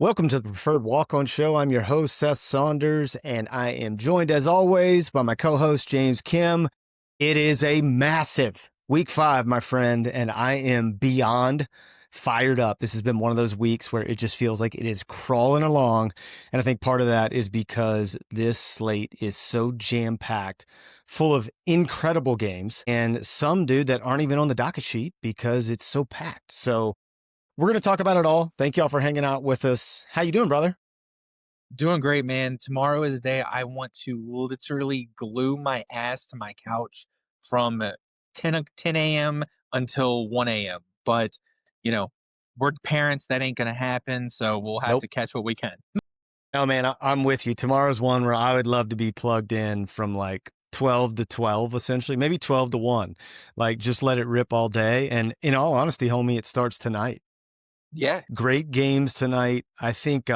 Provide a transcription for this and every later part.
Welcome to the Preferred Walk-On Show. I'm your host, Seth Saunders, and I am joined, as always, by my co-host, James Kim. It is a massive Week 5, my friend, and I am beyond fired up. This has been one of those weeks where it just feels like it is crawling along, and I think part of that is because this slate is so jam-packed, full of incredible games, and some, dude, that aren't even on the docket sheet because it's so packed. So we're going to talk about it all. Thank y'all for hanging out with us. How you doing, brother? Doing great, man. Tomorrow is a day I want to literally glue my ass to my couch from 10 a.m. until 1 a.m. But, we're parents. That ain't going to happen. So we'll have to catch what we can. No, man, I'm with you. Tomorrow's one where I would love to be plugged in from like 12 to 12, essentially, maybe 12 to 1. Like, just let it rip all day. And in all honesty, homie, it starts tonight. Yeah. Great games tonight. I think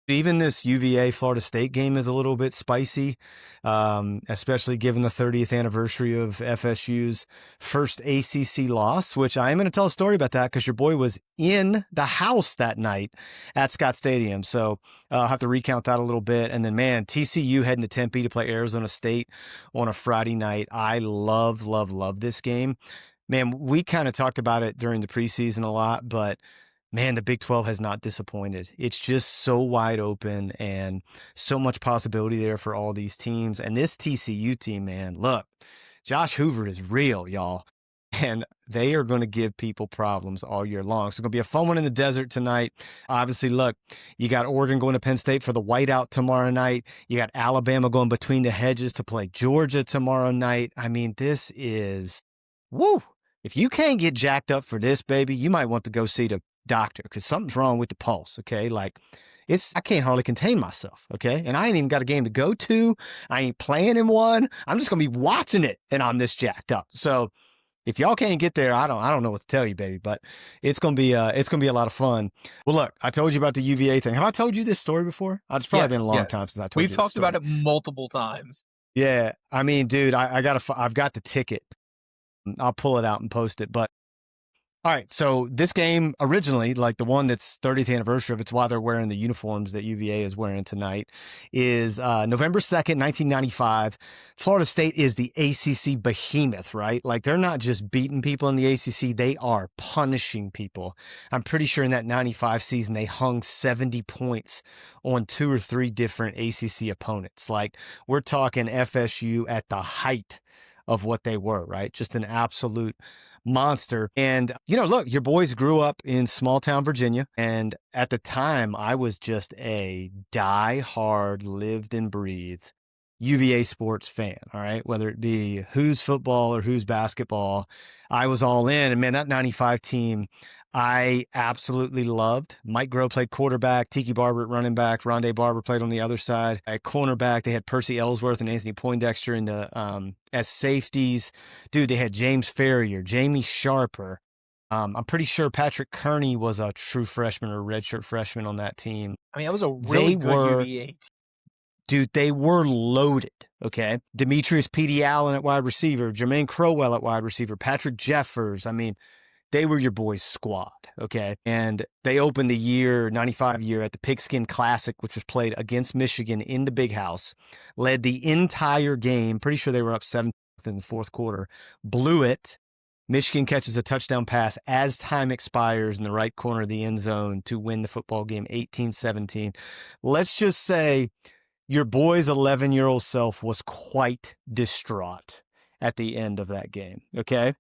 even this UVA Florida State game is a little bit spicy, especially given the 30th anniversary of FSU's first ACC loss, which I am going to tell a story about that because your boy was in the house that night at Scott Stadium. So I'll have to recount that a little bit. And then, man, TCU heading to Tempe to play Arizona State on a Friday night. I love this game. Man, we kind of talked about it during the preseason a lot, but man, the Big 12 has not disappointed. It's just so wide open and so much possibility there for all these teams. And this TCU team, man, look, Josh Hoover is real, y'all. And they are going to give people problems all year long. So it's going to be a fun one in the desert tonight. Obviously, look, you got Oregon going to Penn State for the White Out tomorrow night. You got Alabama going between the hedges to play Georgia tomorrow night. I mean, this is, woo. If you can't get jacked up for this, baby, you might want to go see the doctor because something's wrong with the pulse. Okay, like I can't hardly contain myself. Okay, and I ain't even got a game to go to. I ain't playing in one. I'm just gonna be watching it, and I'm this jacked up. So if y'all can't get there, I don't know what to tell you, baby. But it's gonna be a lot of fun. Well, look, I told you about the UVA thing. Have I told you this story before? It's probably been a long time since I told you. We've talked about it multiple times. Yeah, I mean, dude, I've got the ticket. I'll pull it out and post it, but. All right, so this game originally, like the one that's 30th anniversary of it's why they're wearing the uniforms that UVA is wearing tonight, is November 2nd, 1995. Florida State is the ACC behemoth, right? Like they're not just beating people in the ACC, they are punishing people. I'm pretty sure in that 95 season, they hung 70 points on 2 or 3 different ACC opponents. Like we're talking FSU at the height of what they were, right? Just an absolute monster. And, look, your boys grew up in small town Virginia. And at the time, I was just a die-hard, lived and breathed UVA sports fan, all right? Whether it be who's football or who's basketball, I was all in. And, man, that 95 team, I absolutely loved. Mike Groh played quarterback, Tiki Barber at running back, Rondé Barber played on the other side. At cornerback, they had Percy Ellsworth and Anthony Poindexter in the as safeties. Dude, they had James Ferrier, Jamie Sharper. I'm pretty sure Patrick Kearney was a true freshman or redshirt freshman on that team. I mean, that was a really good UVA team. Dude, they were loaded, okay? Demetrius P.D. Allen at wide receiver, Jermaine Crowell at wide receiver, Patrick Jeffers. I mean, they were your boys' squad, okay? And they opened the 95 year at the Pigskin Classic, which was played against Michigan in the Big House, led the entire game. Pretty sure they were up 7 in the fourth quarter, blew it. Michigan catches a touchdown pass as time expires in the right corner of the end zone to win the football game 18-17. Let's just say your boy's 11-year-old self was quite distraught at the end of that game, okay?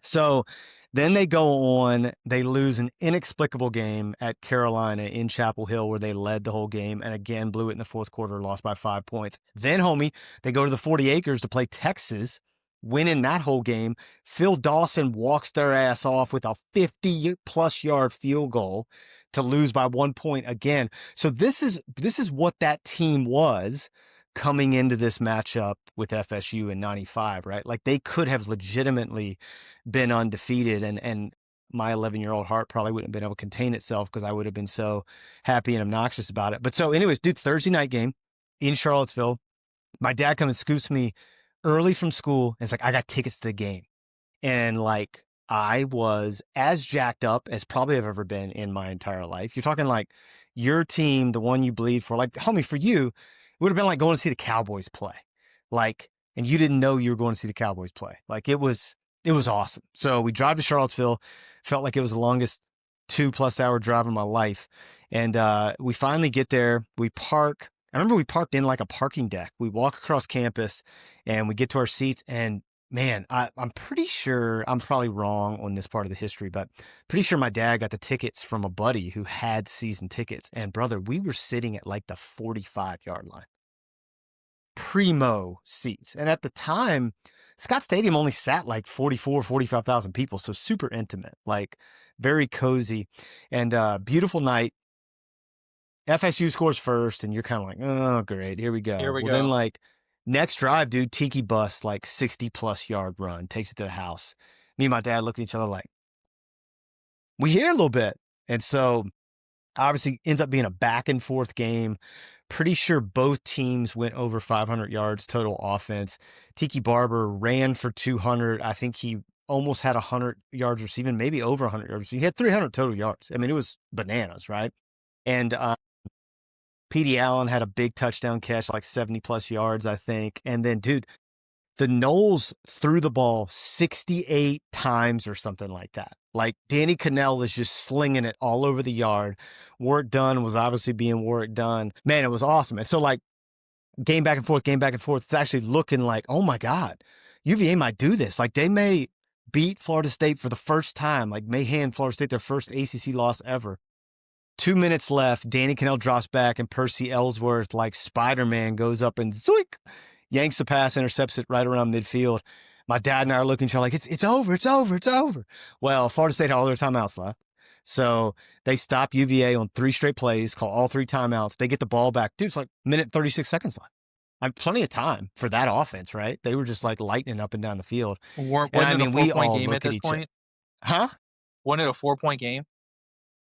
So then they go on, they lose an inexplicable game at Carolina in Chapel Hill where they led the whole game and again blew it in the fourth quarter, lost by 5 points. Then, homie, they go to the 40 Acres to play Texas, winning that whole game. Phil Dawson walks their ass off with a 50-plus yard field goal to lose by 1 point again. So this is what that team was coming into this matchup with FSU in 95, right? Like they could have legitimately been undefeated and my 11-year-old heart probably wouldn't have been able to contain itself because I would have been so happy and obnoxious about it. But so anyways, dude, Thursday night game in Charlottesville, my dad comes and scoops me early from school and it's like, I got tickets to the game. And like, I was as jacked up as probably I've ever been in my entire life. You're talking like your team, the one you bleed for. Like, homie, for you, it would have been like going to see the Cowboys play. Like, and you didn't know you were going to see the Cowboys play. Like, it was awesome. So we drive to Charlottesville. Felt like it was the longest 2+ hour drive of my life. And we finally get there. We park. I remember we parked in like a parking deck. We walk across campus and we get to our seats. And man, I'm pretty sure, I'm probably wrong on this part of the history, but pretty sure my dad got the tickets from a buddy who had season tickets. And brother, we were sitting at like the 45-yard line. Primo seats. And at the time, Scott Stadium only sat like 45,000 people. So super intimate, like very cozy, and beautiful night. FSU scores first, and you're kind of like, oh, great, here we go. Then, like, next drive, dude, Tiki bus, like 60+ yard run, takes it to the house. Me and my dad look at each other like, we hear a little bit. And so, obviously, ends up being a back and forth game. Pretty sure both teams went over 500 yards total offense. Tiki Barber ran for 200. I think he almost had 100 yards receiving, maybe over 100 yards. He had 300 total yards. I mean, it was bananas, right? And Petey Allen had a big touchdown catch, like 70+ yards, I think. And then, dude, the Noles threw the ball 68 times or something like that. Like, Danny Cannell is just slinging it all over the yard. Warwick Dunn was obviously being Warwick Dunn. Man, it was awesome. And so, like, game back and forth. It's actually looking like, oh, my God, UVA might do this. Like, they may beat Florida State for the first time, like, may hand Florida State their first ACC loss ever. 2 minutes left. Danny Cannell drops back, and Percy Ellsworth, like Spider-Man, goes up and zoink, yanks the pass, intercepts it right around midfield. My dad and I are looking at each other like, it's over. Well, Florida State had all their timeouts left. So they stop UVA on 3 straight plays, call all 3 timeouts. They get the ball back. Dude, it's like minute 36 seconds left. I have plenty of time for that offense, right? They were just like lightning up and down the field. Wasn't it a 4-point game at this point? Huh? Wasn't it a 4-point game?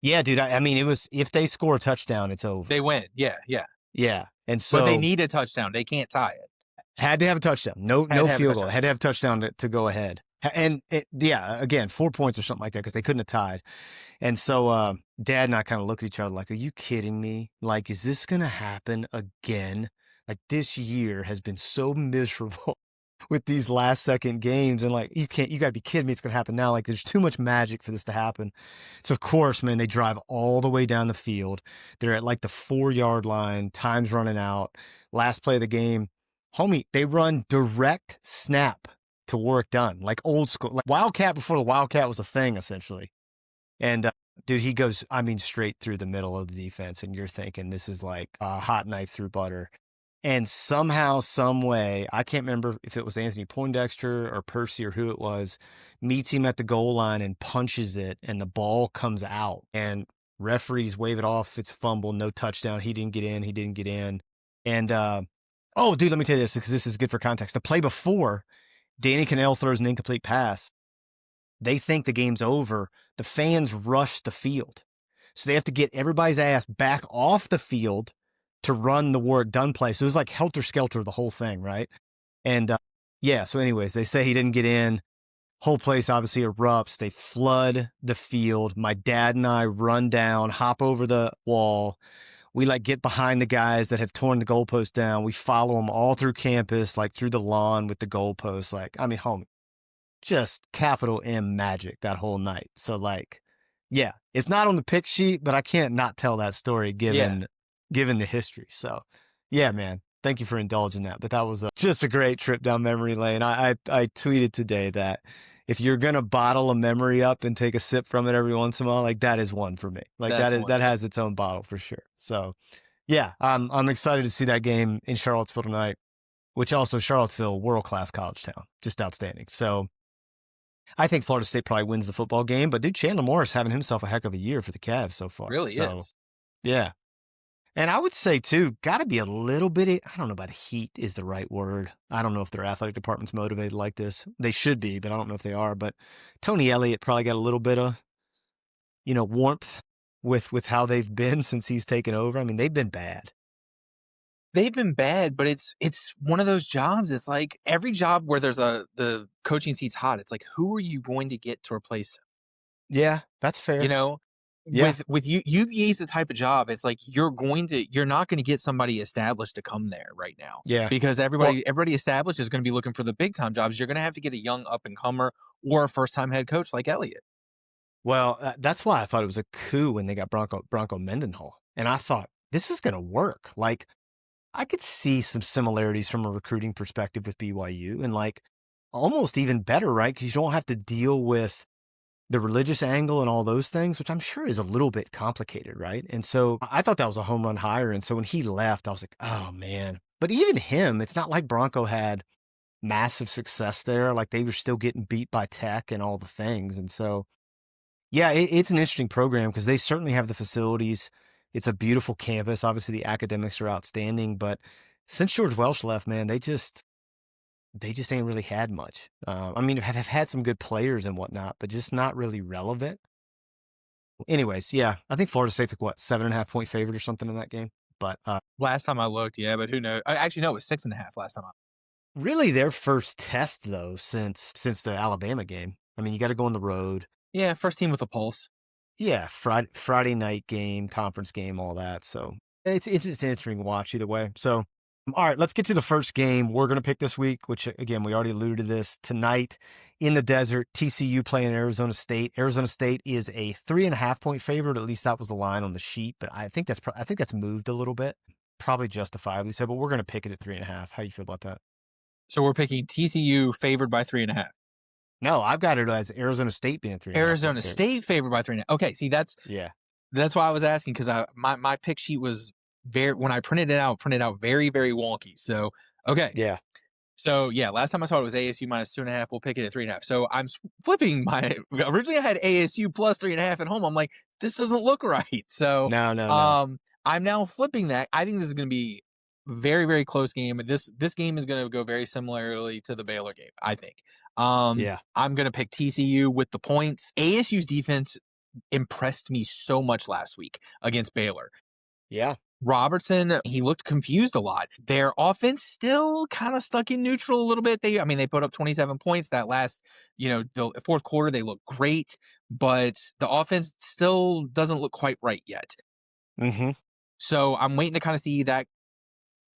Yeah, dude. I mean, it was, if they score a touchdown, it's over. They win. Yeah. And so, but they need a touchdown. They can't tie it. Had to have a touchdown. No field goal. Had to have a touchdown to go ahead. And again, 4 points or something like that, because they couldn't have tied. And so Dad and I kind of looked at each other like, are you kidding me? Like, is this going to happen again? Like, this year has been so miserable with these last second games, and like, you gotta be kidding me, it's gonna happen now. Like, there's too much magic for this to happen. So of course, man, they drive all the way down the field. They're at like the 4-yard line, time's running out, last play of the game. Homie, they run direct snap to Warwick Dunn, like old school, like Wildcat before the Wildcat was a thing, essentially. And dude, he goes, I mean, straight through the middle of the defense, and you're thinking this is like a hot knife through butter. And somehow, some way, I can't remember if it was Anthony Poindexter or Percy or who it was, meets him at the goal line and punches it, and the ball comes out. And referees wave it off. It's a fumble, no touchdown. He didn't get in. And, oh, dude, let me tell you this, because this is good for context. The play before, Danny Cannell throws an incomplete pass. They think the game's over. The fans rush the field. So they have to get everybody's ass back off the field to run the Warwick Dunn play. So it was like helter-skelter, the whole thing, right? And so anyways, they say he didn't get in. Whole place obviously erupts. They flood the field. My dad and I run down, hop over the wall. We like get behind the guys that have torn the goalpost down. We follow them all through campus, like through the lawn with the goalposts. Like, I mean, homie, just capital M magic that whole night. So like, yeah, it's not on the pick sheet, but I can't not tell that story given the history. So yeah, man, thank you for indulging that. But that was just a great trip down memory lane. I tweeted today that if you're going to bottle a memory up and take a sip from it every once in a while, like that is one for me. Like that has its own bottle for sure. So yeah, I'm excited to see that game in Charlottesville tonight, which also Charlottesville, world-class college town, just outstanding. So I think Florida State probably wins the football game, but dude, Chandler Morris having himself a heck of a year for the Cavs so far. Really is. Yeah. And I would say, too, got to be a little bit, I don't know about heat is the right word. I don't know if their athletic department's motivated like this. They should be, but I don't know if they are. But Tony Elliott probably got a little bit of, warmth with how they've been since he's taken over. I mean, they've been bad. They've been bad, but it's one of those jobs. It's like every job where there's the coaching seat's hot. It's like, who are you going to get to replace him? Yeah, that's fair. Yeah. With UVA is the type of job, it's like you're not going to get somebody established to come there right now, Yeah. because Well, everybody established is going to be looking for the big time jobs. You're going to have to get a young up and comer or a first time head coach like Elliott. that's why I thought it was a coup when they got Bronco Mendenhall. And I thought, this is going to work. Like, I could see some similarities from a recruiting perspective with BYU, and like almost even better, right? Because you don't have to deal with the religious angle and all those things, which I'm sure is a little bit complicated, right? And so I thought that was a home run hire. And so when he left, I was like, oh man. But even him, it's not like Bronco had massive success there. Like, they were still getting beat by Tech and all the things. And so, yeah, it's an interesting program because they certainly have the facilities. It's a beautiful campus. Obviously, the academics are outstanding. But since George Welsh left, man, they just ain't really had much. I mean, have had some good players and whatnot, but just not really relevant. Anyways, yeah, I think Florida State's like, what, 7.5-point favorite or something in that game. But Last time I looked, yeah, but who knows? Actually, no, it was 6.5 last time. really, their first test though since the Alabama game. I mean, you got to go on the road. Yeah, first team with a pulse. Yeah, Friday night game, conference game, all that. So it's an interesting watch either way. So, all right, let's get to the first game we're going to pick this week, which, again, we already alluded to this. Tonight in the desert, TCU playing Arizona State. Arizona State is a 3.5-point favorite. At least that was the line on the sheet, but I think that's moved a little bit, probably justifiably so, but we're going to pick it at 3.5. How you feel about that? So we're picking TCU favored by 3.5. No, I've got it as Arizona State being 3.5. Arizona State favored by 3.5. Okay, see, that's why I was asking, because my pick sheet was when I printed it out very, very wonky. So, okay. Yeah. So, yeah, last time I saw it was ASU minus 2.5. We'll pick it at 3.5. So I'm flipping originally I had ASU plus 3.5 at home. I'm like, this doesn't look right. So, No. I'm now flipping that. I think this is going to be very, very close game. This game is going to go very similarly to the Baylor game, I think. Yeah. I'm going to pick TCU with the points. ASU's defense impressed me so much last week against Baylor. Yeah. Robertson, he looked confused a lot. Their offense still kind of stuck in neutral a little bit. They put up 27 points that last, the fourth quarter. They looked great, but the offense still doesn't look quite right yet. Mm-hmm. So I'm waiting to kind of see that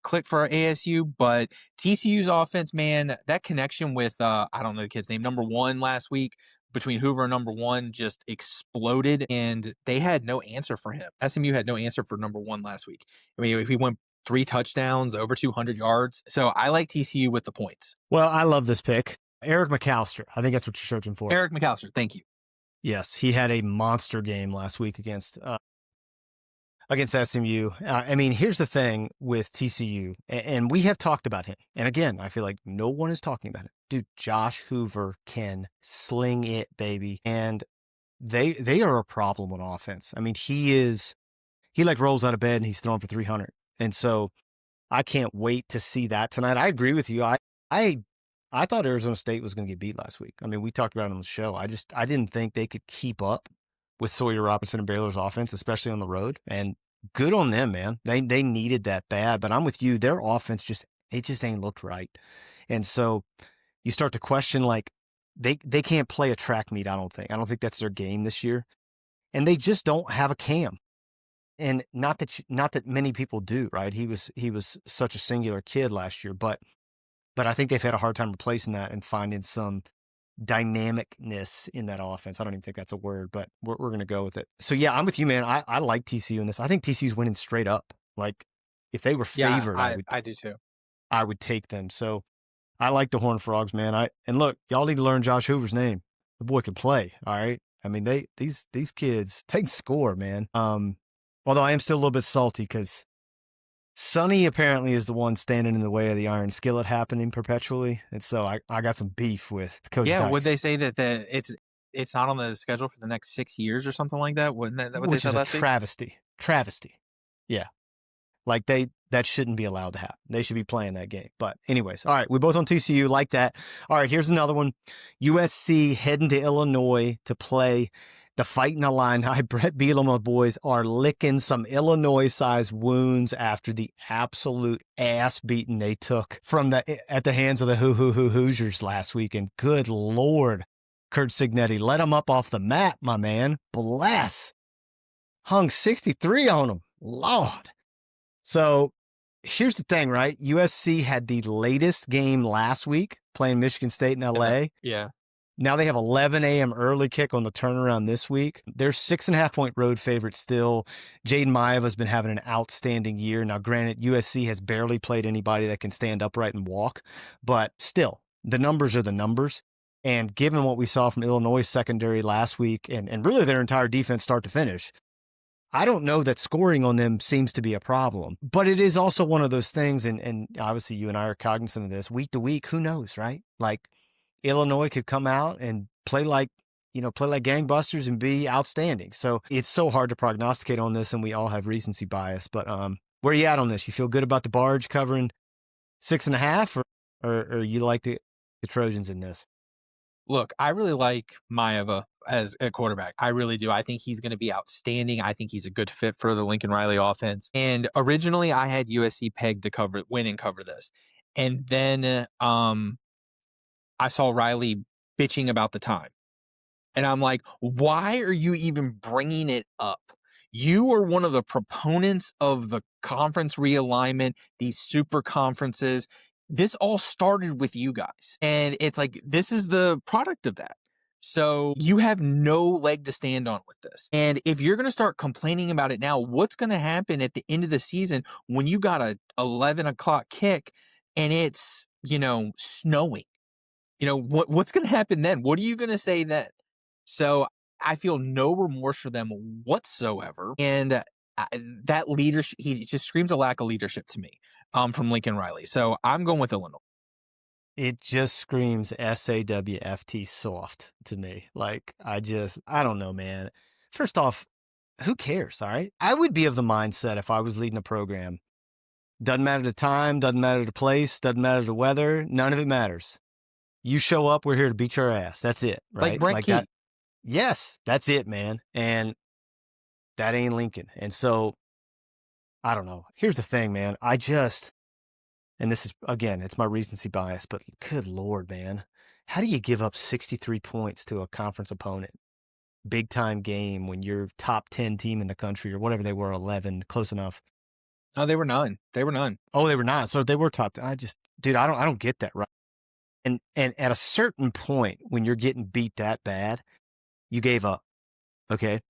click for ASU, but TCU's offense, man, that connection with, I don't know the kid's name, number 1 last week, between Hoover and number 1 just exploded, and they had no answer for him. SMU had no answer for number 1 last week. I mean, he went 3 touchdowns, over 200 yards. So I like TCU with the points. Well, I love this pick. Eric McAllister. I think that's what you're searching for. Eric McAllister, thank you. Yes, he had a monster game last week against SMU. I mean, here's the thing with TCU, and we have talked about him. And again, I feel like no one is talking about it. Dude, Josh Hoover can sling it, baby. And they are a problem on offense. I mean, he like rolls out of bed and he's throwing for 300. And so I can't wait to see that tonight. I agree with you. I thought Arizona State was going to get beat last week. I mean, we talked about it on the show. I didn't think they could keep up with Sawyer Robertson and Baylor's offense, especially on the road. And good on them, man. They needed that bad. But I'm with you. Their offense just ain't looked right. And so you start to question, like, they can't play a track meet, I don't think. I don't think that's their game this year. And they just don't have a Cam. And not that many people do, right? He was such a singular kid last year, but I think they've had a hard time replacing that and finding some dynamicness in that offense. I don't even think that's a word, but we're going to go with it. So yeah, I'm with you, man. I like TCU in this. I think TCU's winning straight up. Like, if they were favored, I do too. I would take them. So I like the Horned Frogs, man. And look, y'all need to learn Josh Hoover's name. The boy can play. All right. I mean, these kids take score, man. Although I am still a little bit salty because Sonny apparently is the one standing in the way of the iron skillet happening perpetually. And so I got some beef with Coach Dykes. Would they say that it's not on the schedule for the next 6 years or something like that? Wouldn't that what Which they said is a last week? Travesty. Yeah. Like that shouldn't be allowed to happen. They should be playing that game. But anyways, all right, we're both on TCU, like that. All right, here's another one. USC heading to Illinois to play the Fighting Illini. Brett Bielema boys are licking some Illinois-sized wounds after the absolute ass beating they took at the hands of the Hoosiers last week. And good Lord, Kurt Signetti, let them up off the mat, my man. Bless. hung 63 on them. Lord. So here's the thing, right? USC had the latest game last week playing Michigan State in LA. Yeah. Now they have 11 a.m. early kick on the turnaround this week. They're 6.5-point road favorites still. Jaden Maeva's been having an outstanding year. Now, granted, USC has barely played anybody that can stand upright and walk, but still, the numbers are the numbers. And given what we saw from Illinois secondary last week and really their entire defense start to finish, I don't know that scoring on them seems to be a problem. But it is also one of those things, and obviously you and I are cognizant of this, week to week, who knows, right? Like, Illinois could come out and play like gangbusters and be outstanding. So it's so hard to prognosticate on this, and we all have recency bias. But where are you at on this? You feel good about the Barge covering 6.5, or you like the Trojans in this? Look, I really like Maeva as a quarterback. I really do. I think he's going to be outstanding. I think he's a good fit for the Lincoln Riley offense. And originally, I had USC pegged to win and cover this. And then I saw Riley bitching about the time. And I'm like, why are you even bringing it up? You are one of the proponents of the conference realignment, these super conferences. This all started with you guys. And it's like, this is the product of that. So you have no leg to stand on with this. And if you're going to start complaining about it now, what's going to happen at the end of the season when you got a 11 o'clock kick and it's, snowing? What's going to happen then? What are you going to say then? So I feel no remorse for them whatsoever. And that leadership, he just screams a lack of leadership to me from Lincoln Riley. So I'm going with Illinois. It just screams SAWFT soft to me. Like, I don't know, man. First off, who cares, all right? I would be of the mindset if I was leading a program. Doesn't matter the time, doesn't matter the place, doesn't matter the weather. None of it matters. You show up, we're here to beat your ass. That's it, right? Like Brent Key. That. Yes, that's it, man. And that ain't Lincoln. And so, I don't know. Here's the thing, man. And this is, again, it's my recency bias, but good Lord, man. How do you give up 63 points to a conference opponent? Big time game when you're top 10 team in the country or whatever they were, 11, close enough. No, they were none. They were none. Oh, they were not. So they were top 10. I don't get that, right? And at a certain point, when you're getting beat that bad, you gave up. Okay.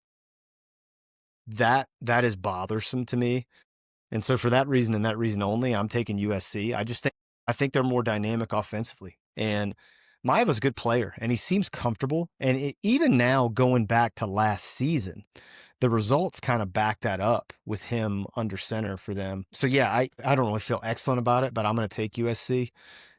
That is bothersome to me. And so for that reason and that reason only, I'm taking USC. I think they're more dynamic offensively. And Maeva's a good player, and he seems comfortable. And even now, going back to last season, the results kind of back that up with him under center for them. So yeah, I don't really feel excellent about it, but I'm going to take USC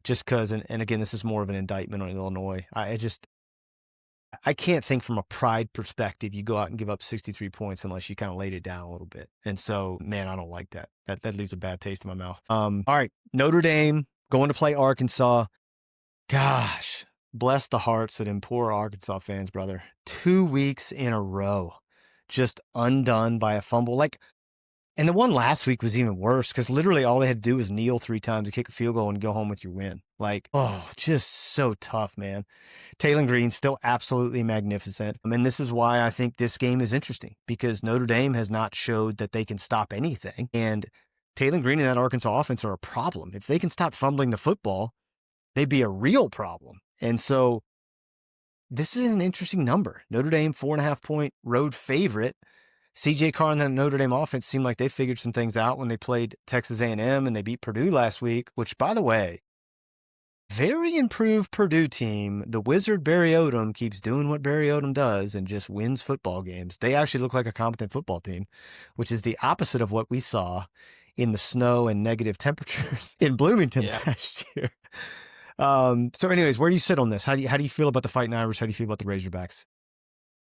just because, and again, this is more of an indictment on Illinois. I can't think from a pride perspective, you go out and give up 63 points unless you kind of laid it down a little bit. And so, man, I don't like that. That leaves a bad taste in my mouth. All right, Notre Dame going to play Arkansas. Gosh, bless the hearts of them poor Arkansas fans, brother. 2 weeks in a row, just undone by a fumble. And the one last week was even worse because literally all they had to do was kneel 3 times to kick a field goal and go home with your win. Just so tough, man. Taylor Green still absolutely magnificent. And this is why I think this game is interesting because Notre Dame has not showed that they can stop anything. And Taylor Green and that Arkansas offense are a problem. If they can stop fumbling the football, they'd be a real problem. And so this is an interesting number. Notre Dame, 4.5-point road favorite. CJ Carr and the Notre Dame offense seemed like they figured some things out when they played Texas A&M and they beat Purdue last week, which, by the way, very improved Purdue team. The wizard Barry Odom keeps doing what Barry Odom does and just wins football games. They actually look like a competent football team, which is the opposite of what we saw in the snow and negative temperatures in Bloomington last year. So anyways, where do you sit on this? How do you feel about the Fighting Irish? How do you feel about the Razorbacks?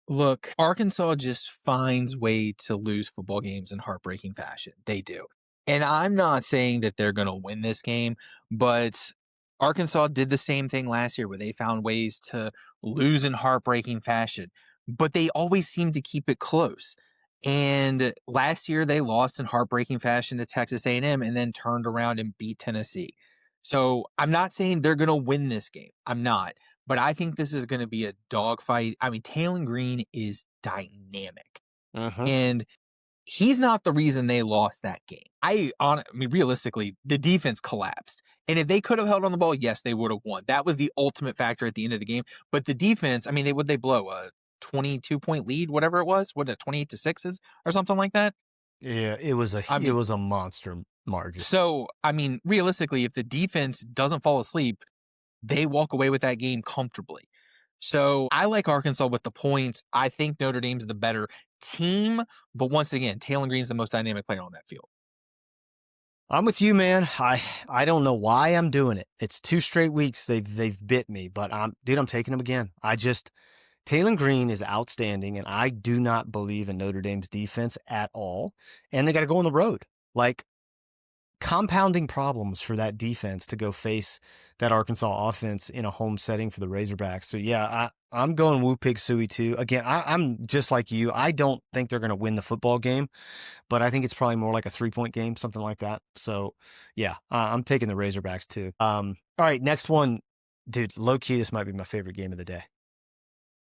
Look, Arkansas just finds way to lose football games in heartbreaking fashion. They do. And I'm not saying that they're going to win this game, but Arkansas did the same thing last year where they found ways to lose in heartbreaking fashion, but they always seem to keep it close. And last year they lost in heartbreaking fashion to Texas A&M and then turned around and beat Tennessee. So I'm not saying they're going to win this game. I'm not. But I think this is going to be a dogfight. I mean, Taylor Green is dynamic. Uh-huh. And he's not the reason they lost that game. I mean, realistically, the defense collapsed. And if they could have held on the ball, yes, they would have won. That was the ultimate factor at the end of the game. But the defense, I mean, would they blow a 22-point lead, whatever it was? What, 28-6 or something like that? Yeah, it was a monster margin. So, I mean, realistically, if the defense doesn't fall asleep, they walk away with that game comfortably. So I like Arkansas with the points. I think Notre Dame's the better team. But once again, Taylor Green's the most dynamic player on that field. I'm with you, man. I don't know why I'm doing it. It's 2 straight weeks they've bit me, but I'm taking them again. Taylor Green is outstanding, and I do not believe in Notre Dame's defense at all. And they got to go on the road. Like, compounding problems for that defense to go face that Arkansas offense in a home setting for the Razorbacks. So, yeah, I'm going Woo Pig Suey too. Again, I'm just like you. I don't think they're going to win the football game, but I think it's probably more like a 3-point game, something like that. So, yeah, I'm taking the Razorbacks too. All right, next one. Dude, low-key, this might be my favorite game of the day,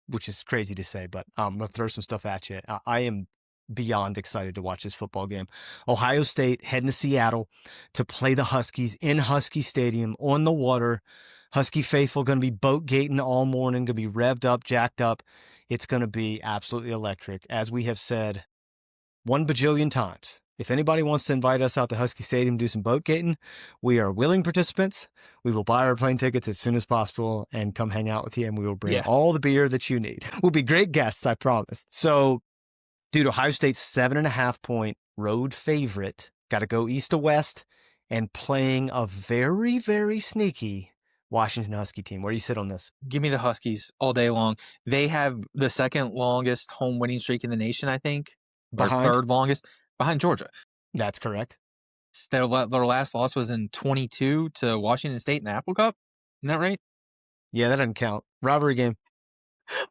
which is crazy to say, but I'm going to throw some stuff at you. I am beyond excited to watch this football game. Ohio State heading to Seattle to play the Huskies in Husky Stadium on the water. Husky faithful going to be boat gating all morning, going to be revved up, jacked up. It's going to be absolutely electric. As we have said 1 bajillion times, if anybody wants to invite us out to Husky Stadium to do some boat gating, we are willing participants. We will buy our plane tickets as soon as possible and come hang out with you, and we will bring all the beer that you need. We'll be great guests, I promise. So, dude, Ohio State's 7.5-point road favorite. Got to go east to west and playing a very, very sneaky Washington Husky team. Where do you sit on this? Give me the Huskies all day long. They have the second longest home winning streak in the nation, I think. Or third longest, behind Georgia. That's correct. Their last loss was in 22 to Washington State in the Apple Cup. Isn't that right? Yeah, that doesn't count. Rivalry game.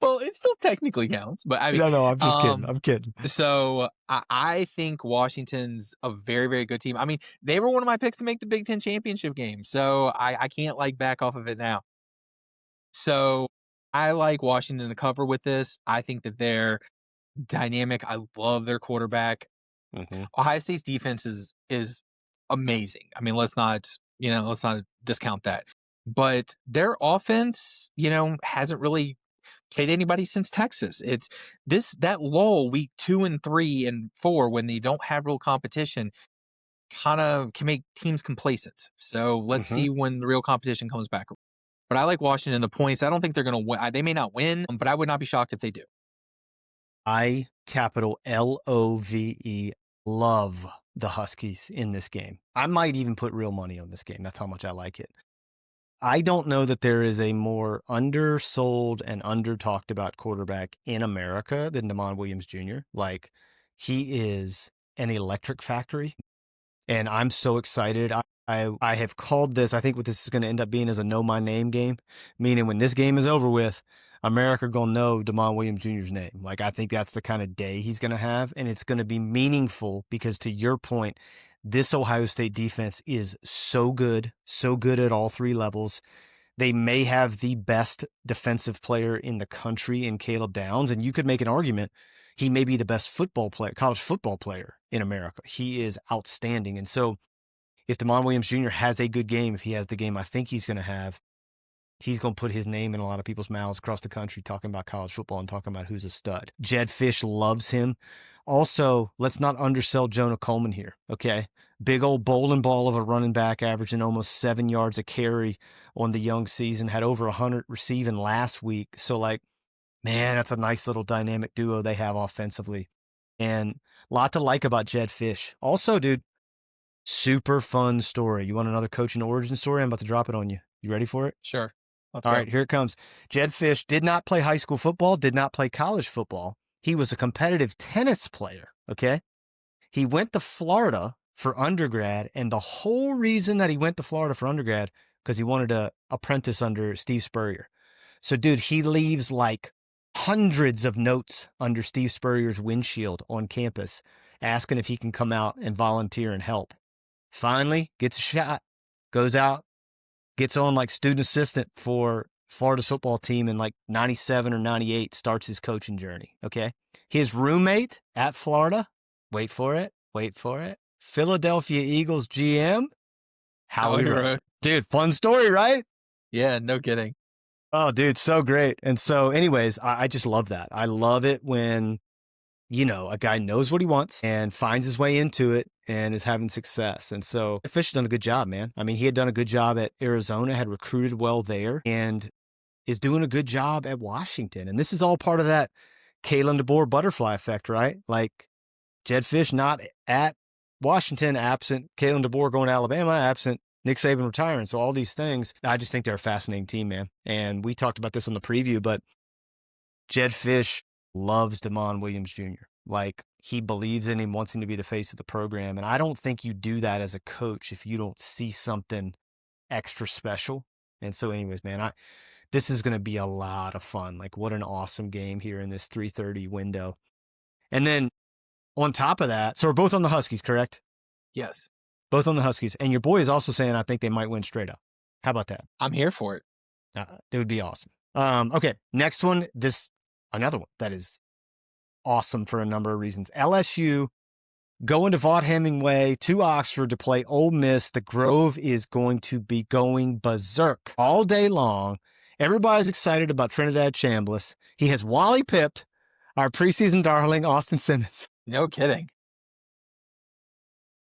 Well, it still technically counts, but I mean, no, I'm just kidding. I'm kidding. So I think Washington's a very, very good team. I mean, they were one of my picks to make the Big Ten championship game, so I can't back off of it now. So I like Washington to cover with this. I think that they're dynamic. I love their quarterback. Mm-hmm. Ohio State's defense is amazing. I mean, let's not discount that. But their offense, hasn't really played anybody since Texas. It's that lull week 2 and 3 and 4 when they don't have real competition kind of can make teams complacent. So let's see when the real competition comes back. But I like Washington the points. I don't think they're going to win. They may not win, but I would not be shocked if they do. I capital LOVE love the Huskies in this game. I might even put real money on this game. That's how much I like it. I don't know that there is a more undersold and under-talked about quarterback in America than Damon Williams Jr. Like, he is an electric factory, and I'm so excited. I have called this, I think what this is going to end up being is a know my name game, meaning when this game is over with, America going to know Damon Williams Jr.'s name. Like, I think that's the kind of day he's going to have, and it's going to be meaningful because, to your point, this Ohio State defense is so good at all 3 levels. They may have the best defensive player in the country in Caleb Downs, and you could make an argument he may be the best college football player in America. He is outstanding. And so if Damon Williams Jr. has a good game, if he has the game I think he's going to have, he's going to put his name in a lot of people's mouths across the country talking about college football and talking about who's a stud. Jed Fish loves him. Also, let's not undersell Jonah Coleman here, okay? Big old bowling ball of a running back, averaging almost 7 yards a carry on the young season, had over 100 receiving last week. So, man, that's a nice little dynamic duo they have offensively. And a lot to like about Jed Fish. Also, dude, super fun story. You want another coaching origin story? I'm about to drop it on you. You ready for it? Sure. All right, here it comes. Jed Fish did not play high school football, did not play college football. He was a competitive tennis player, okay? He went to Florida for undergrad, and the whole reason that he went to Florida for undergrad, because he wanted to apprentice under Steve Spurrier. So, dude, he leaves hundreds of notes under Steve Spurrier's windshield on campus asking if he can come out and volunteer and help. Finally, gets a shot, goes out, gets on student assistant for Florida's football team in 97 or 98, starts his coaching journey, okay? His roommate at Florida Wait for it. Wait for it. Philadelphia Eagles GM, Howie Roseman. Dude, fun story, right? Yeah, no kidding. Oh, dude, so great. And so, anyways, I just love that. I love it when, a guy knows what he wants and finds his way into it and is having success. And so Fish has done a good job, man. I mean, he had done a good job at Arizona, had recruited well there, and is doing a good job at Washington. And this is all part of that Kalen DeBoer butterfly effect, right? Like Jedd Fisch not at Washington, absent Kalen DeBoer going to Alabama, absent Nick Saban retiring. So all these things, I just think they're a fascinating team, man. And we talked about this on the preview, but Jedd Fisch loves Damon Williams Jr. Like, he believes in him, wants him to be the face of the program. And I don't think you do that as a coach if you don't see something extra special. And so anyways, man, this is going to be a lot of fun. Like, what an awesome game here in this 3:30 window. And then on top of that, so we're both on the Huskies, correct? Yes. Both on the Huskies. And your boy is also saying, I think they might win straight up. How about that? I'm here for it. That would be awesome. Okay, next one. Another one that is awesome for a number of reasons. LSU going to Vaught Hemingway to Oxford to play Ole Miss. The Grove is going to be going berserk all day long. Everybody's excited about Trinidad Chambliss. He has Wally pipped our preseason darling, Austin Simmons. No kidding.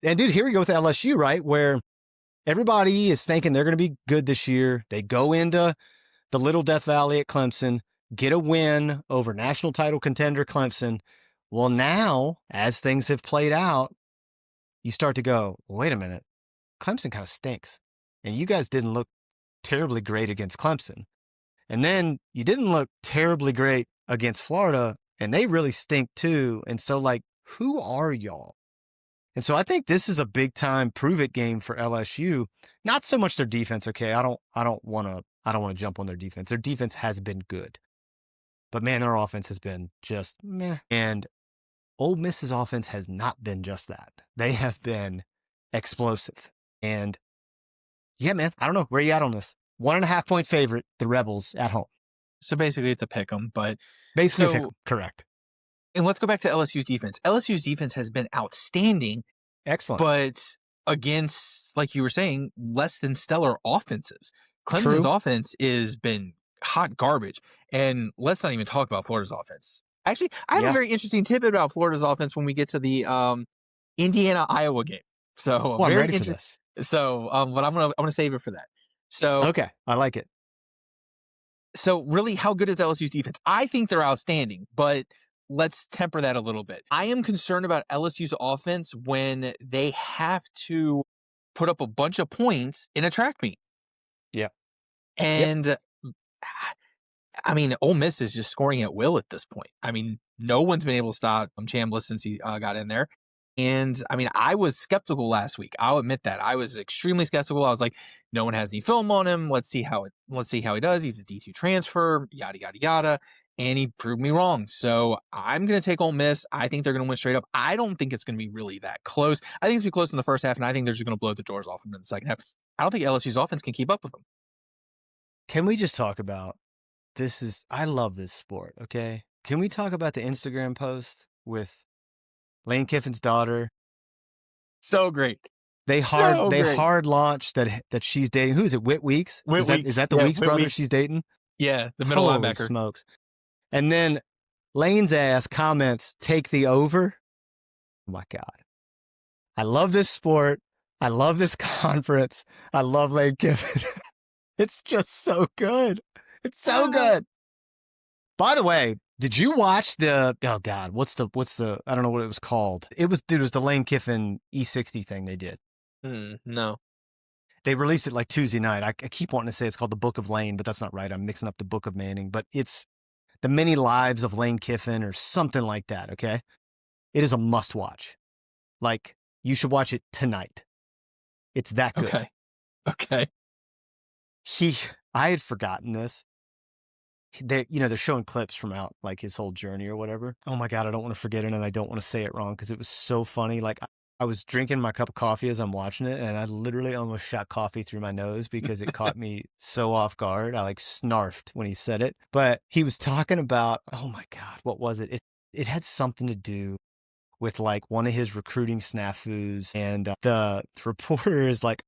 And dude, here we go with LSU, right? Where everybody is thinking they're going to be good this year. They go into the Little Death Valley at Clemson, get a win over national title contender Clemson. Well, now, as things have played out, you start to go, wait a minute, Clemson kind of stinks. And you guys didn't look terribly great against Clemson. And then you didn't look terribly great against Florida, and they really stink too. And so, like, who are y'all? And so I think this is a big time prove it game for LSU. Not so much their defense, okay? I don't want to jump on their defense. Their defense has been good. But man, their offense has been just meh. And Ole Miss's offense has not been just that. They have been explosive. And yeah, man, I don't know. Where are you at on this? 1.5 point favorite, the Rebels at home. So basically it's a pick 'em, but basically a pick 'em, correct. And let's go back to LSU's defense. LSU's defense has been outstanding. Excellent. But against, like you were saying, less than stellar offenses. Clemson's offense has been hot garbage. And let's not even talk about Florida's offense. Actually, I have a very interesting tidbit about Florida's offense when we get to the Indiana-Iowa game. So I'm ready for this. So, but I'm gonna save it for that. So okay, I like it. So really, how good is LSU's defense? I think they're outstanding, but let's temper that a little bit. I am concerned about LSU's offense when they have to put up a bunch of points in a track meet. Yeah. And I mean, Ole Miss is just scoring at will at this point. I mean, no one's been able to stop Chambliss since he got in there. And I mean, I was skeptical last week. I'll admit that. I was extremely skeptical. I was like, no one has any film on him. Let's see how he does. He's a D2 transfer, yada, yada, yada. And he proved me wrong. So I'm going to take Ole Miss. I think they're going to win straight up. I don't think it's going to be really that close. I think it's going to be close in the first half, and I think they're just going to blow the doors off them in the second half. I don't think LSU's offense can keep up with them. Can we just talk about this? I love this sport, okay? Can we talk about the Instagram post with Lane Kiffin's daughter? So great. They hard launched that she's dating. Who is it? Whit Weeks? Is that the Weeks brother Weeks. She's dating? Yeah, the middle Holy linebacker. Smokes. And then Lane's ass comments, take the over. Oh my God. I love this sport. I love this conference. I love Lane Kiffin. It's just so good. It's so good. By the way, did you watch oh God, what's the, I don't know what it was called. It was the Lane Kiffin E60 thing they did. No. They released it like Tuesday night. I keep wanting to say it's called The Book of Lane, but that's not right. I'm mixing up The Book of Manning, but it's The Many Lives of Lane Kiffin or something like that, okay? It is a must watch. Like, you should watch it tonight. It's that good. Okay. I had forgotten this. They're showing clips from out like his whole journey or whatever. Oh my God, I don't want to forget it and I don't want to say it wrong because it was so funny. Like, I was drinking my cup of coffee as I'm watching it, and I literally almost shot coffee through my nose because it caught me so off guard. I like snarfed when he said it. But he was talking about, oh my God, what was it? It had something to do with like one of his recruiting snafus. And the reporter is like,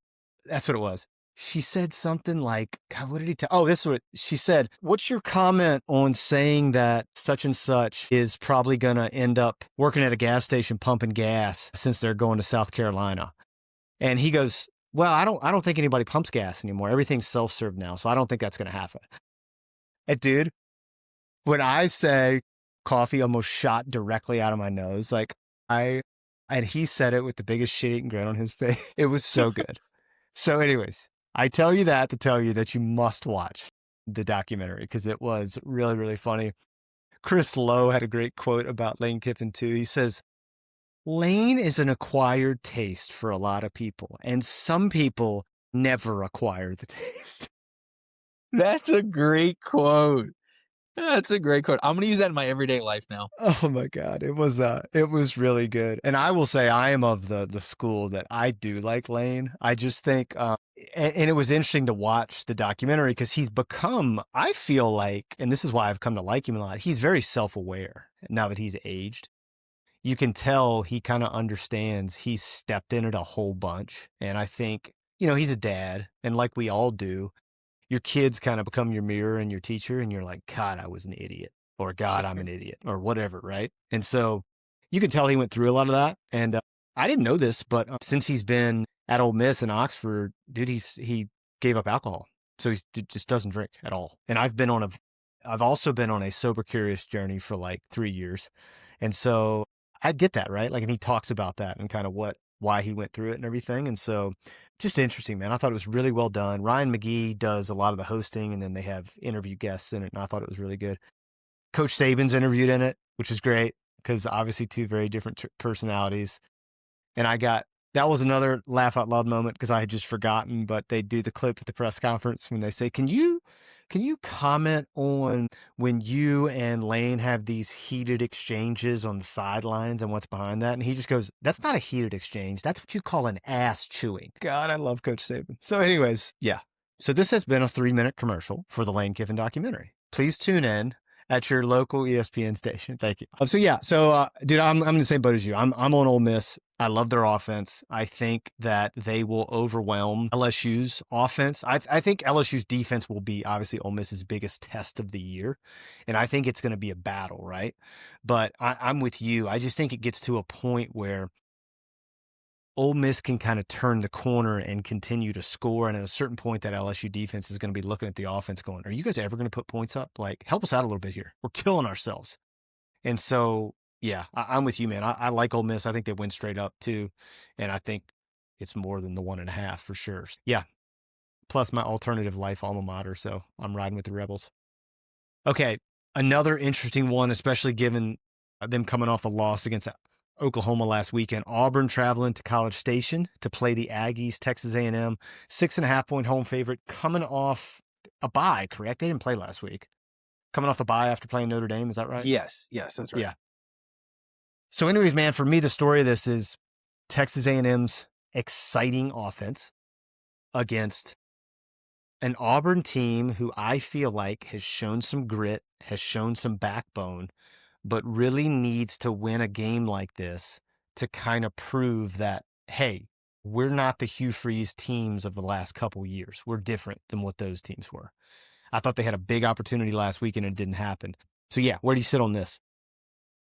that's what it was. She said something like, God, what did he tell? Oh, this is what she said. What's your comment on saying that such and such is probably going to end up working at a gas station pumping gas since they're going to South Carolina? And he goes, well, I don't think anybody pumps gas anymore. Everything's self-serve now. So I don't think that's going to happen. And dude, when I say coffee almost shot directly out of my nose, like and he said it with the biggest shit-eating grin on his face. It was so good. So anyways, I tell you that to tell you that you must watch the documentary because it was really, really funny. Chris Lowe had a great quote about Lane Kiffin too. He says, Lane is an acquired taste for a lot of people, and some people never acquire the taste. That's a great quote. That's a great quote. I'm going to use that in my everyday life now. Oh my God. It was really good. And I will say I am of the school that I do like Lane. I just think, and it was interesting to watch the documentary because he's become, I feel like, and this is why I've come to like him a lot. He's very self-aware now that he's aged. You can tell he kind of understands he's stepped in it a whole bunch. And I think, he's a dad, and like we all do, your kids kind of become your mirror and your teacher, and you're like, God, I was an idiot, or God, I'm an idiot, or whatever, right? And so you could tell he went through a lot of that. And I didn't know this, but since he's been at Ole Miss and Oxford, dude, he gave up alcohol. So he just doesn't drink at all. And I've also been on a sober curious journey for like 3 years. And so I get that, right? Like, and he talks about that and kind of why he went through it and everything. And so just interesting, man. I thought it was really well done. Ryan McGee does a lot of the hosting, and then they have interview guests in it, and I thought it was really good. Coach Saban's interviewed in it, which is great because obviously two very different personalities. And that was another laugh out loud moment because I had just forgotten, but they do the clip at the press conference when they say, can you comment on when you and Lane have these heated exchanges on the sidelines and what's behind that? And he just goes, that's not a heated exchange. That's what you call an ass chewing. God, I love Coach Saban. So anyways, yeah. So this has been a 3-minute commercial for the Lane Kiffin documentary. Please tune in at your local ESPN station. Thank you. Dude, I'm in the same boat as you. I'm on Ole Miss. I love their offense. I think that they will overwhelm LSU's offense. I think LSU's defense will be obviously Ole Miss's biggest test of the year. And I think it's going to be a battle, right? But I'm with you. I just think it gets to a point where Ole Miss can kind of turn the corner and continue to score. And at a certain point, that LSU defense is going to be looking at the offense going, are you guys ever going to put points up? Like, help us out a little bit here. We're killing ourselves. And so, yeah, I'm with you, man. I like Ole Miss. I think they win straight up, too. And I think it's more than the 1.5 for sure. Yeah. Plus my alternative life alma mater. So I'm riding with the Rebels. Okay. Another interesting one, especially given them coming off a loss against Oklahoma last weekend. Auburn traveling to College Station to play the Aggies. Texas A&M, 6.5-point home favorite, coming off a bye, correct? They didn't play last week. Coming off the bye after playing Notre Dame, is that right? Yes, that's right. Yeah. So anyways, man, for me, the story of this is Texas A&M's exciting offense against an Auburn team who I feel like has shown some grit, has shown some backbone, but really needs to win a game like this to kind of prove that, hey, we're not the Hugh Freeze teams of the last couple years. We're different than what those teams were. I thought they had a big opportunity last week and it didn't happen. So yeah, where do you sit on this?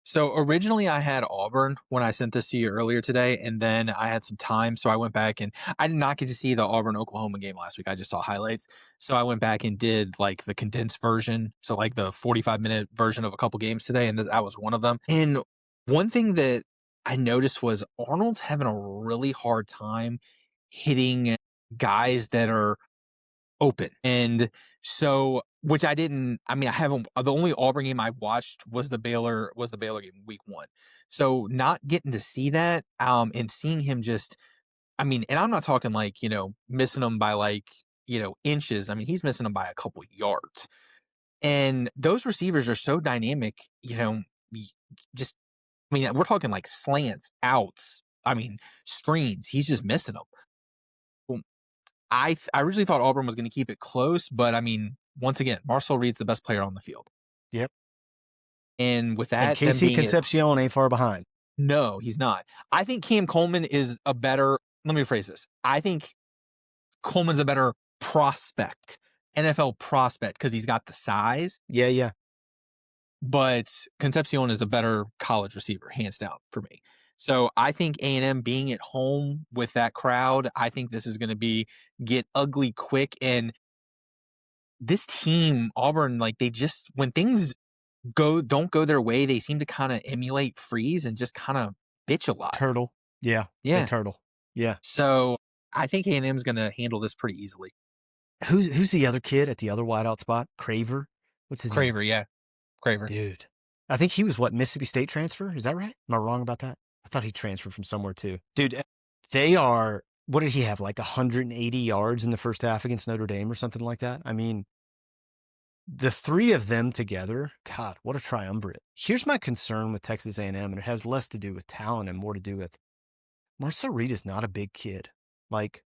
So originally I had Auburn when I sent this to you earlier today, and then I had some time, so I went back and I did not get to see the Auburn-Oklahoma game last week. I just saw highlights. So I went back and did like the condensed version, so like the 45-minute version of a couple games today, and that was one of them. And one thing that I noticed was Arnold's having a really hard time hitting guys that are open. And so, which I haven't, the only Auburn game I watched was the Baylor game week 1. So not getting to see that, and seeing him and I'm not talking like, missing them by like, inches. I mean, he's missing them by a couple yards. And those receivers are so dynamic, we're talking like slants, outs, screens. He's just missing them. I originally thought Auburn was going to keep it close, but once again, Marcel Reed's the best player on the field. Yep. And with that, and Casey Concepcion ain't far behind. No, he's not. I think Cam Coleman is a better, let me rephrase this. I think Coleman's a better prospect, NFL prospect, because he's got the size, Yeah. but Concepcion is a better college receiver, hands down for me. So I think A&M being at home with that crowd, I think this is going to get ugly quick. And this team, Auburn, like they just, when things don't go their way, they seem to kind of emulate Freeze and just kind of bitch a lot. Turtle. Yeah. Yeah. The turtle. Yeah. So I think A&M is going to handle this pretty easily. Who's the other kid at the other wideout spot? Craver? What's his name? Craver, yeah. Craver. Dude. I think he was Mississippi State transfer? Is that right? Am I wrong about that? I thought he transferred from somewhere too. Dude, they are, what did he have? Like 180 yards in the first half against Notre Dame or something like that? I mean, the three of them together, God, what a triumvirate. Here's my concern with Texas A&M, and it has less to do with talent and more to do with Marcel Reed is not a big kid. Like,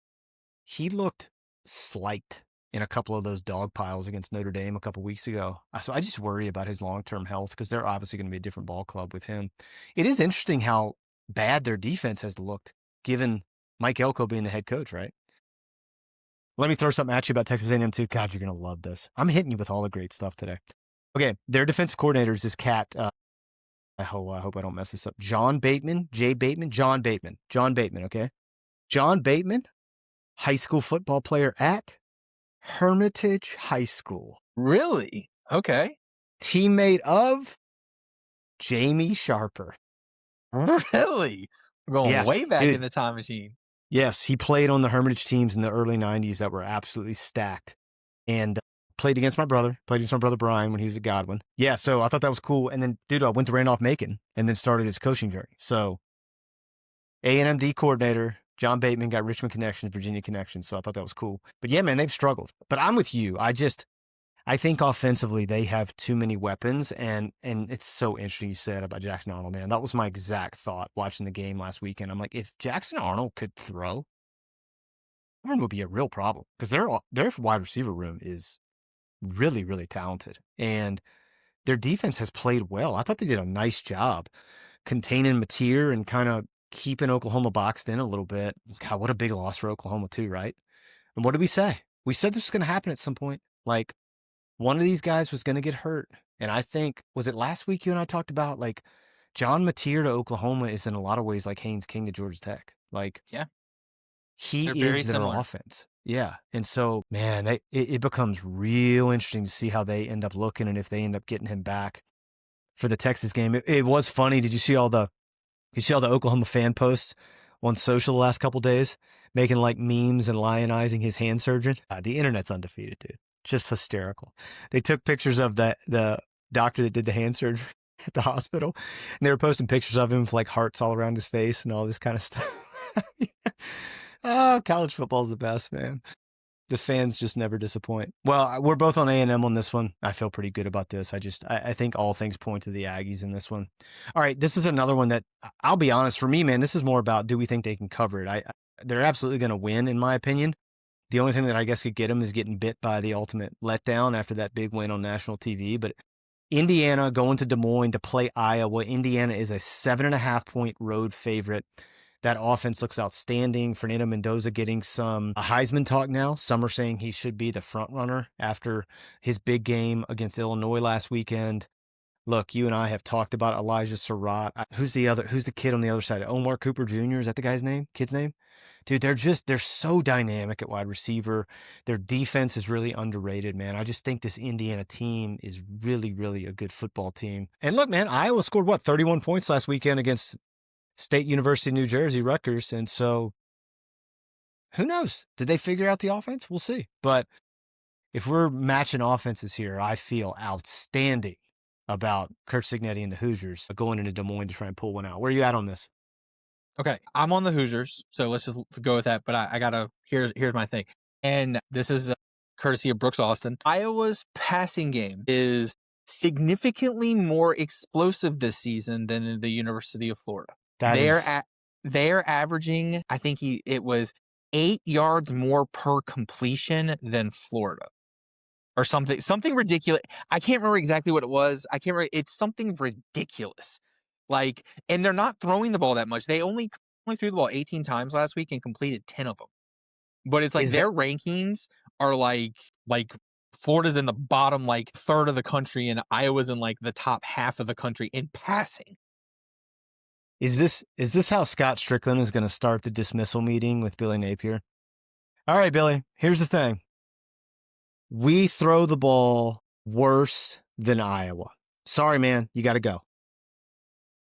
he looked slight in a couple of those dog piles against Notre Dame a couple weeks ago. So I just worry about his long-term health because they're obviously going to be a different ball club with him. It is interesting how bad their defense has looked, given Mike Elko being the head coach, right? Let me throw something at you about Texas A&M too. God, you're going to love this. I'm hitting you with all the great stuff today. Okay, their defensive coordinator is this cat. I hope I don't mess this up. John Bateman, John Bateman, okay? John Bateman, high school football player at Hermitage High School. Really? Okay. Teammate of Jamie Sharper. Really? We're going way back in the time machine. Yes, he played on the Hermitage teams in the early 90s that were absolutely stacked. And played against my brother Brian when he was at Godwin. Yeah, so I thought that was cool. And then, dude, I went to Randolph-Macon and then started his coaching journey. So A&M D coordinator, John Bateman, got Richmond connections, Virginia connections. So I thought that was cool. But yeah, man, they've struggled. But I'm with you. I think offensively they have too many weapons. And it's so interesting you said about Jackson Arnold, man. That was my exact thought watching the game last weekend. I'm like, if Jackson Arnold could throw, Auburn would be a real problem because their wide receiver room is really, really talented. And their defense has played well. I thought they did a nice job containing Mateer and kind of keeping Oklahoma boxed in a little bit. God, what a big loss for Oklahoma too, right? And what did we say? We said this was going to happen at some point. Like, one of these guys was going to get hurt. And I think, was it last week you and I talked about, like, John Mateer to Oklahoma is in a lot of ways like Haynes King to Georgia Tech. Like, yeah, he is their offense. Yeah. And so, man, it becomes real interesting to see how they end up looking and if they end up getting him back for the Texas game. It was funny. Did you see all the Oklahoma fan posts on social the last couple days making like memes and lionizing his hand surgeon? The internet's undefeated, dude. Just hysterical. They took pictures of the doctor that did the hand surgery at the hospital, and they were posting pictures of him with like hearts all around his face and all this kind of stuff. Oh, college football's the best, man. The fans just never disappoint. Well, we're both on A&M on this one. I feel pretty good about this. I think all things point to the Aggies in this one. All right, this is another one that, I'll be honest, for me, man, this is more about, do we think they can cover it? They're absolutely going to win, in my opinion. The only thing that I guess could get them is getting bit by the ultimate letdown after that big win on national TV. But Indiana going to Des Moines to play Iowa. Indiana is a 7.5-point road favorite. That offense looks outstanding. Fernando Mendoza getting some Heisman talk now. Some are saying he should be the front runner after his big game against Illinois last weekend. Look, you and I have talked about Elijah Surratt. Who's the kid on the other side? Omar Cooper Jr., is that the kid's name? Dude, they're so dynamic at wide receiver. Their defense is really underrated, man. I just think this Indiana team is really, really a good football team. And look, man, Iowa scored, 31 points last weekend against State University of New Jersey, Rutgers. And so, who knows? Did they figure out the offense? We'll see. But if we're matching offenses here, I feel outstanding about Kurt Signetti and the Hoosiers going into Des Moines to try and pull one out. Where are you at on this? Okay, I'm on the Hoosiers, so let's go with that. But I gotta, here's my thing. And this is courtesy of Brooks Austin. Iowa's passing game is significantly more explosive this season than in the University of Florida. They're averaging, I think it was 8 yards more per completion than Florida, or something ridiculous. I can't remember exactly what it was. It's something ridiculous. Like, and they're not throwing the ball that much. They only threw the ball 18 times last week and completed 10 of them. But it's like Is that their rankings are like Florida's in the bottom like third of the country and Iowa's in like the top half of the country in passing. is this how Scott Strickland is going to start the dismissal meeting with Billy Napier? All right, Billy, here's the thing. We throw the ball worse than Iowa. Sorry, man, you got to go.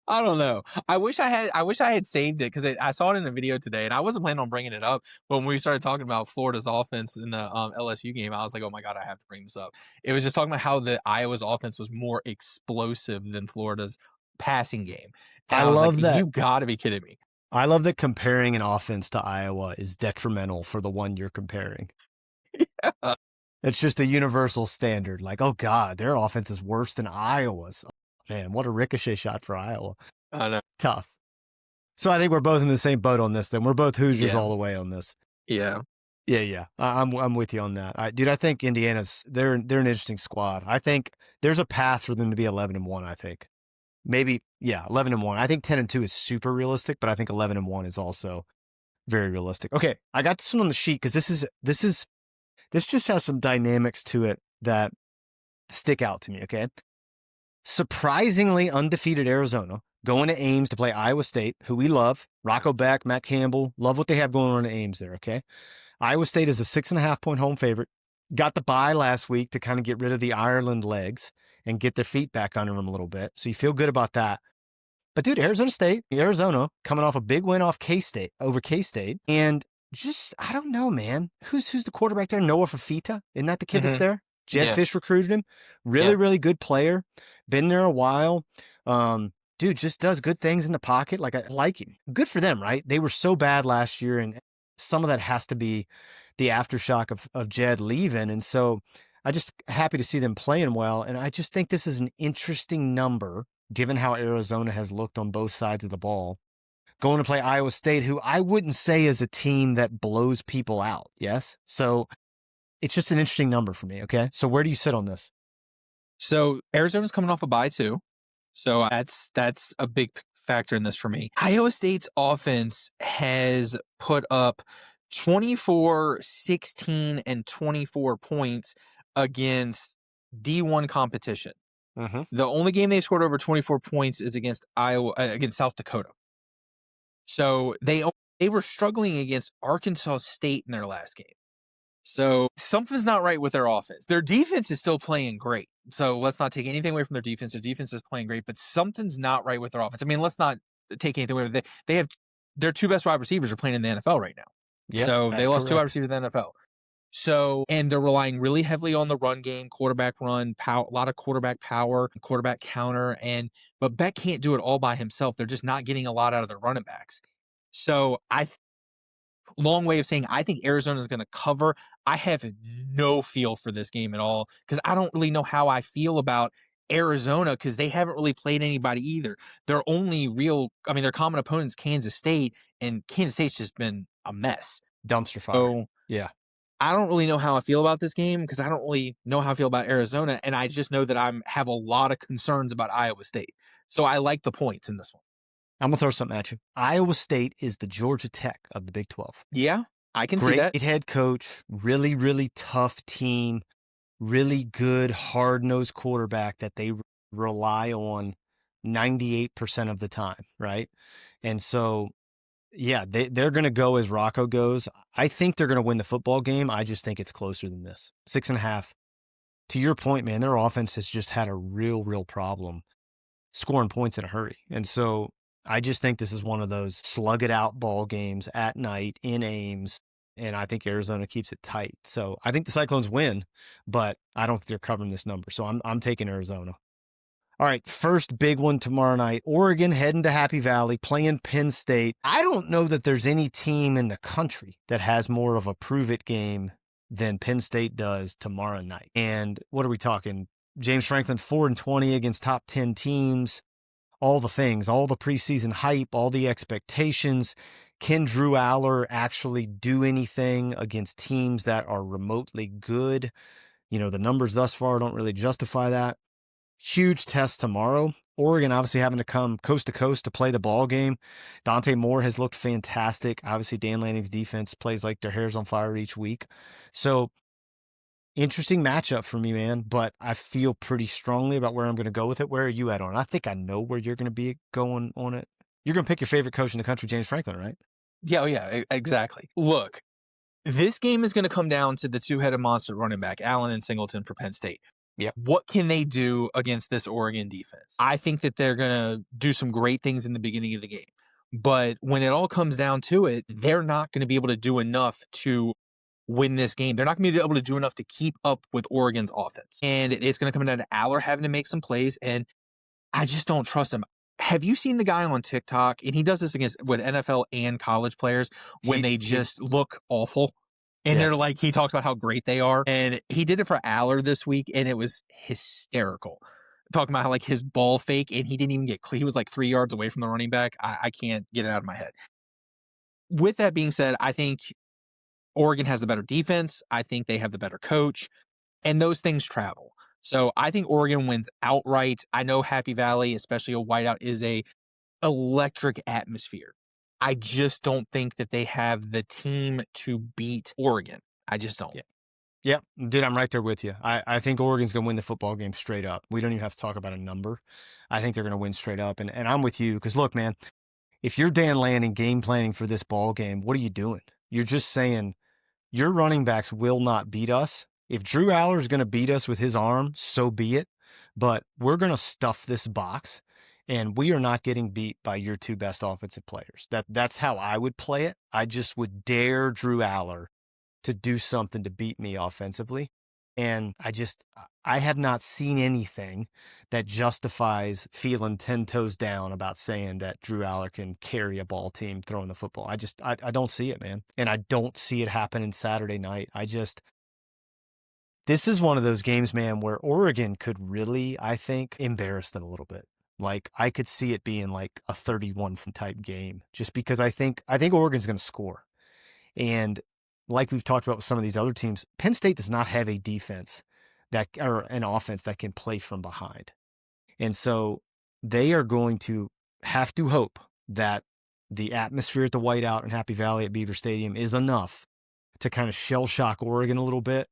I don't know. I wish I had saved it because I saw it in a video today, and I wasn't planning on bringing it up. But when we started talking about Florida's offense in the LSU game, I was like, "Oh my god, I have to bring this up." It was just talking about how the Iowa's offense was more explosive than Florida's passing game, and I I was love like, that. "You got to be kidding me!" I love that comparing an offense to Iowa is detrimental for the one you're comparing. Yeah. It's just a universal standard. Like, oh God, their offense is worse than Iowa's. Man, what a ricochet shot for Iowa. I know. Tough. So I think we're both in the same boat on this then. We're both Hoosiers all the way on this. Yeah. Yeah. I'm with you on that. I think Indiana's they're an interesting squad. I think there's a path for them to be 11-1, I think. Maybe, 11-1. I think 10-2 is super realistic, but I think 11-1 is also very realistic. Okay, I got this one on the sheet because this just has some dynamics to it that stick out to me, okay? Surprisingly undefeated Arizona going to Ames to play Iowa State, who we love. Rocco Beck, Matt Campbell, love what they have going on at Ames there, okay? Iowa State is a 6.5-point home favorite. Got the bye last week to kind of get rid of the Ireland legs and get their feet back under them a little bit. So you feel good about that. But dude, Arizona coming off a big win over K-State. And just, I don't know, man. Who's the quarterback there? Noah Fafita? Isn't that the kid that's there? Jed Fish recruited him. Really good player. Been there a while. Dude just does good things in the pocket. Like, I like him. Good for them, right? They were so bad last year, and some of that has to be the aftershock of Jed leaving. And so I just happy to see them playing well. And I just think this is an interesting number, given how Arizona has looked on both sides of the ball. Going to play Iowa State, who I wouldn't say is a team that blows people out. Yes. So it's just an interesting number for me. Okay. So where do you sit on this? So Arizona's coming off a bye too. So that's a big factor in this for me. Iowa State's offense has put up 24, 16, and 24 points against D1 competition. Mm-hmm. The only game they scored over 24 points is against against South Dakota. So they were struggling against Arkansas State in their last game. So something's not right with their offense. Their defense is still playing great. So let's not take anything away from their defense. Their defense is playing great, but something's not right with their offense. I mean, let's not take anything away. They have their two best wide receivers are playing in the NFL right now. Yep, so they lost correct. two wide receivers in the NFL. So, and they're relying really heavily on the run game, quarterback run, a lot of quarterback power, quarterback counter, but Beck can't do it all by himself. They're just not getting a lot out of their running backs. So long way of saying I think Arizona is going to cover. I have no feel for this game at all because I don't really know how I feel about Arizona because they haven't really played anybody either. Their only their common opponent's Kansas State, and Kansas State's just been a mess. Dumpster fire. So, yeah. I don't really know how I feel about this game because I don't really know how I feel about Arizona, and I just know that I have a lot of concerns about Iowa State. So I like the points in this one. I'm going to throw something at you. Iowa State is the Georgia Tech of the Big 12. Yeah, I can see that. Great head coach, really, really tough team, really good, hard-nosed quarterback that they rely on 98% of the time, right? And so, yeah, they're going to go as Rocco goes. I think they're going to win the football game. I just think it's closer than this. 6.5. To your point, man, their offense has just had a real problem scoring points in a hurry. And so I just think this is one of those slug it out ball games at night in Ames, and I think Arizona keeps it tight. So I think the Cyclones win, but I don't think they're covering this number. So I'm taking Arizona. All right, first big one tomorrow night. Oregon heading to Happy Valley, playing Penn State. I don't know that there's any team in the country that has more of a prove-it game than Penn State does tomorrow night. And what are we talking? James Franklin 4-20 against top 10 teams. All the things, all the preseason hype, all the expectations. Can Drew Aller actually do anything against teams that are remotely good? You know, the numbers thus far don't really justify that. huge test tomorrow. Oregon obviously having to come coast to coast to play the ball game. Dante Moore has looked fantastic. Obviously, Dan Lanning's defense plays like their hair's on fire each week. So, interesting matchup for me, man. But I feel pretty strongly about where I'm going to go with it. Where are you at on it? I think I know where you're going to be going on it. You're going to pick your favorite coach in the country, James Franklin, right? Yeah, exactly. Look, this game is going to come down to the two-headed monster running back, Allen and Singleton for Penn State. Yep. What can they do against this Oregon defense? I think that they're going to do some great things in the beginning of the game. But when it all comes down to it, they're not going to be able to do enough to win this game. They're not going to be able to do enough to keep up with Oregon's offense. And it's going to come down to Aller having to make some plays, and I just don't trust him. Have you seen the guy on TikTok? And he does this with NFL and college players when they just look awful. And they're like, he talks about how great they are. And he did it for Aller this week, and it was hysterical. Talking about how like his ball fake, and he didn't even get he was like 3 yards away from the running back. I can't get it out of my head. With that being said, I think Oregon has the better defense. I think they have the better coach, and those things travel. So I think Oregon wins outright. I know Happy Valley, especially a whiteout, is a electric atmosphere. I just don't think that they have the team to beat Oregon. I just don't. Yep, dude, I'm right there with you. I think Oregon's going to win the football game straight up. We don't even have to talk about a number. I think they're going to win straight up. And I'm with you because, look, man, if you're Dan Lanning game planning for this ball game, what are you doing? You're just saying your running backs will not beat us. If Drew Aller is going to beat us with his arm, so be it. But we're going to stuff this box, and we are not getting beat by your two best offensive players. That's how I would play it. I just would dare Drew Aller to do something to beat me offensively. And I have not seen anything that justifies feeling 10 toes down about saying that Drew Aller can carry a ball team throwing the football. I don't see it, man. And I don't see it happening Saturday night. This is one of those games, man, where Oregon could really, I think, embarrass them a little bit. Like, I could see it being like a 31 type game just because I think Oregon's going to score. And like we've talked about with some of these other teams, Penn State does not have a defense or an offense that can play from behind. And so they are going to have to hope that the atmosphere at the White Out and Happy Valley at Beaver Stadium is enough to kind of shell shock Oregon a little bit,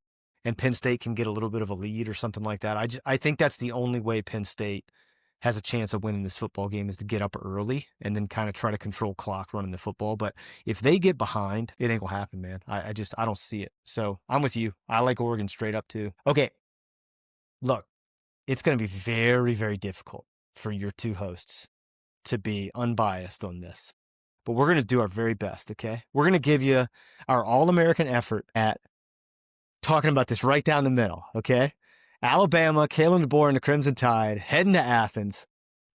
and Penn State can get a little bit of a lead or something like that. I think that's the only way Penn State has a chance of winning this football game is to get up early and then kind of try to control clock running the football. But if they get behind, it ain't gonna happen, man. I don't see it. So I'm with you. I like Oregon straight up too. Okay, look, it's going to be very, very difficult for your two hosts to be unbiased on this, but we're going to do our very best. Okay, we're going to give you our all-American effort at talking about this right down the middle. Okay. Alabama, Kalen DeBoer and the Crimson Tide heading to Athens,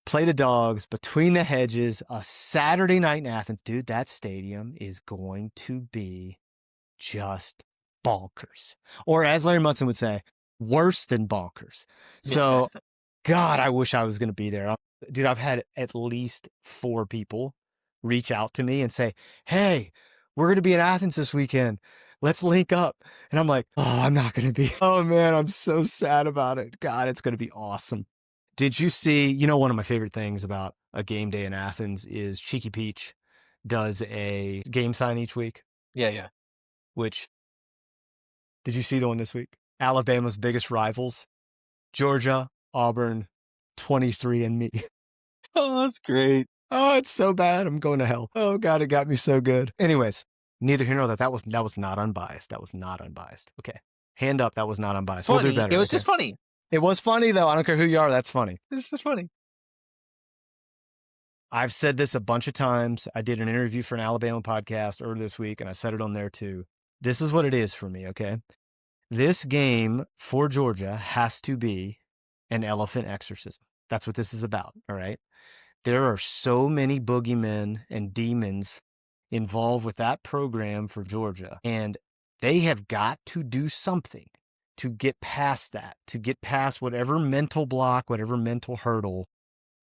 play the Dawgs between the Hedges, a Saturday night in Athens. Dude, that stadium is going to be just bonkers. Or as Larry Munson would say, worse than bonkers. So, God, I wish I was going to be there. Dude, I've had at least 4 people reach out to me and say, hey, we're going to be in Athens this weekend. Let's link up. And I'm like, oh, I'm not going to be. Oh, man, I'm so sad about it. God, it's going to be awesome. Did you see, one of my favorite things about a game day in Athens is Cheeky Peach does a game sign each week. Yeah. Which, did you see the one this week? Alabama's biggest rivals, Georgia, Auburn, 23andMe. Oh, that's great. Oh, it's so bad. I'm going to hell. Oh, God, it got me so good. Anyways. Neither here nor there. That was not unbiased. That was not unbiased. Okay. Hand up. That was not unbiased. Funny. We'll do better. It was just funny. It was funny, though. I don't care who you are. That's funny. It's just funny. I've said this a bunch of times. I did an interview for an Alabama podcast earlier this week, and I said it on there too. This is what it is for me, okay? This game for Georgia has to be an elephant exorcism. That's what this is about, all right? There are so many boogeymen and demons involved with that program for Georgia, and they have got to do something to get past that, to get past whatever mental block, whatever mental hurdle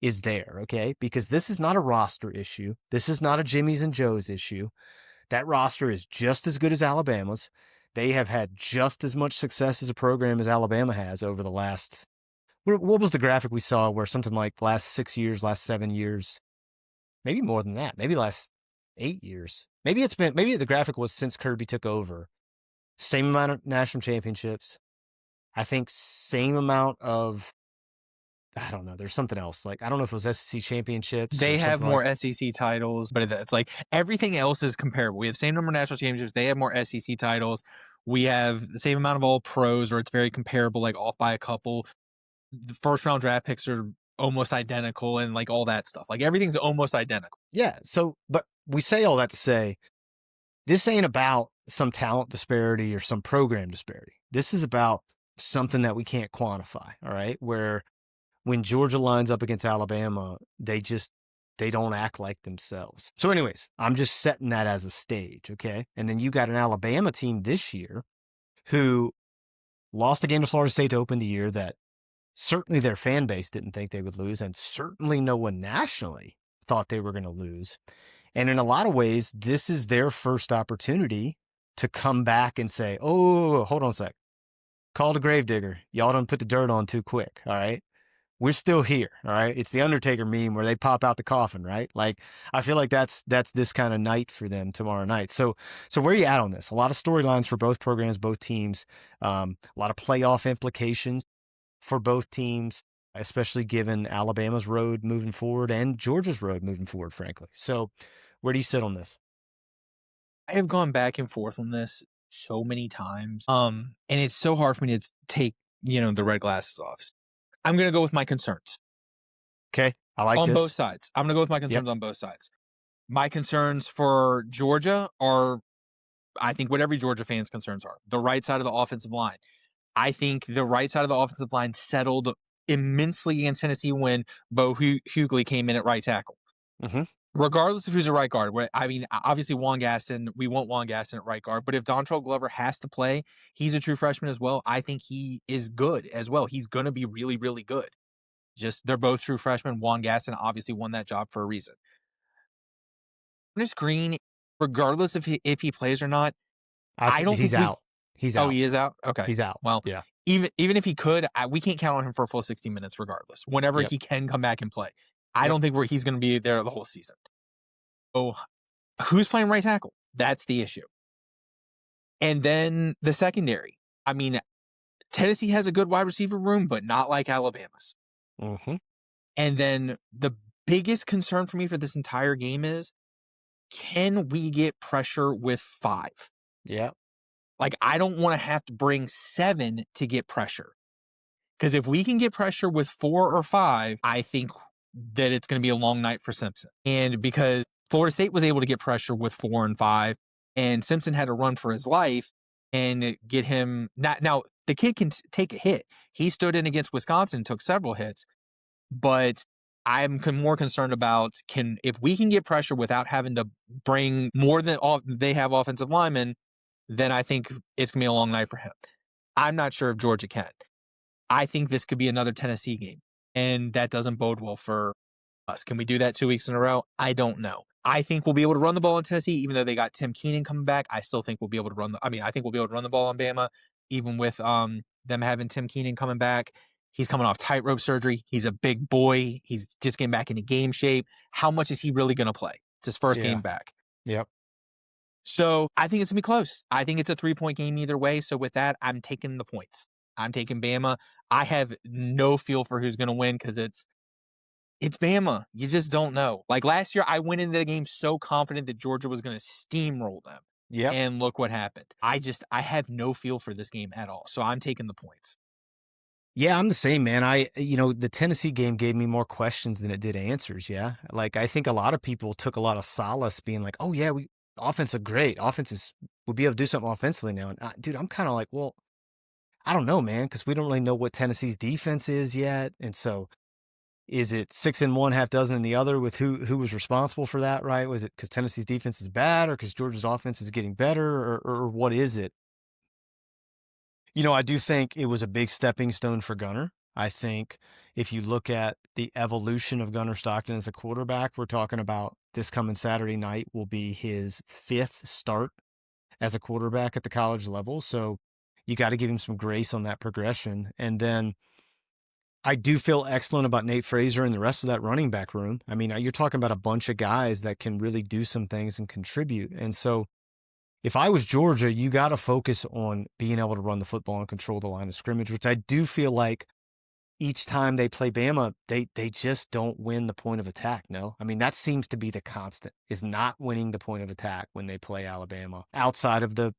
is there, okay? Because this is not a roster issue. This is not a Jimmy's and Joe's issue. That roster is just as good as Alabama's. They have had just as much success as a program as Alabama has over the last, what was the graphic we saw where something like last 6 years, last 7 years, maybe more than that, maybe last 8 years. Maybe the graphic was since Kirby took over. Same amount of national championships. I think same amount of, I don't know. There's something else. Like, I don't know if it was SEC championships or They have something more like. SEC titles, but it's like everything else is comparable. We have the same number of national championships. They have more SEC titles. We have the same amount of all pros, or it's very comparable, like off by a couple. The first round draft picks are almost identical and like all that stuff. Like everything's almost identical. Yeah. So, but we say all that to say this ain't about some talent disparity or some program disparity. This is about something that we can't quantify. All right. Where when Georgia lines up against Alabama, they don't act like themselves. So anyways, I'm just setting that as a stage, okay? And then you got an Alabama team this year who lost a game to Florida State to open the year that certainly their fan base didn't think they would lose, and certainly no one nationally thought they were going to lose. And in a lot of ways, this is their first opportunity to come back and say, oh, hold on a sec. Call the gravedigger. Y'all done put the dirt on too quick, all right? We're still here, all right? It's the Undertaker meme where they pop out the coffin, right? Like, I feel like that's this kind of night for them tomorrow night. So where are you at on this? A lot of storylines for both programs, both teams. A lot of playoff implications for both teams, especially given Alabama's road moving forward and Georgia's road moving forward, frankly. So where do you sit on this? I have gone back and forth on this so many times. And it's so hard for me to take, the red glasses off. I'm going to go with my concerns. Okay, I like on this. both sides. I'm going to go with my concerns on both sides. My concerns for Georgia are, I think, what every Georgia fan's concerns are. The right side of the offensive line. I think the right side of the offensive line settled immensely against Tennessee when Bo Hughley came in at right tackle. Mm-hmm. Regardless of who's a right guard. I mean, obviously Juan Gaston, we want Juan Gaston at right guard, but if Dontrell Glover has to play, he's a true freshman as well. I think he is good as well. He's going to be really, really good. Just, they're both true freshmen. Juan Gaston obviously won that job for a reason. Ernest Green, regardless if he plays or not, I don't he's think out. He's out. Oh, he is out? Okay. He's out. Well, yeah. Even if he could, we can't count on him for a full 60 minutes regardless. Whenever he can come back and play. I don't think he's going to be there the whole season. So who's playing right tackle? That's the issue. And then the secondary. I mean, Tennessee has a good wide receiver room, but not like Alabama's. Mm-hmm. And then the biggest concern for me for this entire game is, can we get pressure with 5? Yeah. Like, I don't want to have to bring 7 to get pressure. Because if we can get pressure with 4 or 5, I think that it's going to be a long night for Simpson. And because Florida State was able to get pressure with 4 and 5, and Simpson had to run for his life and get him. Now the kid can take a hit. He stood in against Wisconsin and took several hits. But I'm more concerned about if we can get pressure without having to bring more than they have offensive linemen, then I think it's going to be a long night for him. I'm not sure if Georgia can. I think this could be another Tennessee game, and that doesn't bode well for us. Can we do that 2 weeks in a row? I don't know. I think we'll be able to run the ball in Tennessee, even though they got Tim Keenan coming back. I still think we'll be able to run I think we'll be able to run the ball on Bama, even with them having Tim Keenan coming back. He's coming off tightrope surgery. He's a big boy. He's just getting back into game shape. How much is he really going to play? It's his first game back. Yep. So I think it's going to be close. I think it's a 3-point game either way. So with that, I'm taking the points. I'm taking Bama. I have no feel for who's going to win because it's Bama. You just don't know. Like last year, I went into the game so confident that Georgia was going to steamroll them. Yep. And look what happened. I have no feel for this game at all. So I'm taking the points. Yeah, I'm the same, man. The Tennessee game gave me more questions than it did answers. Yeah. Like, I think a lot of people took a lot of solace being like, oh, yeah, offense are great. We'll be able to do something offensively now. And dude, I'm kind of like, well, I don't know, man, because we don't really know what Tennessee's defense is yet. And so is it 6 in one, half dozen in the other with who was responsible for that, right? Was it because Tennessee's defense is bad or because Georgia's offense is getting better or what is it? I do think it was a big stepping stone for Gunner. I think if you look at the evolution of Gunner Stockton as a quarterback, we're talking about this coming Saturday night will be his 5th start as a quarterback at the college level. So you got to give him some grace on that progression. And then I do feel excellent about Nate Fraser and the rest of that running back room. I mean, you're talking about a bunch of guys that can really do some things and contribute. And so if I was Georgia, you got to focus on being able to run the football and control the line of scrimmage, which I do feel like each time they play Bama, they just don't win the point of attack. No, I mean, that seems to be the constant, is not winning the point of attack when they play Alabama outside of the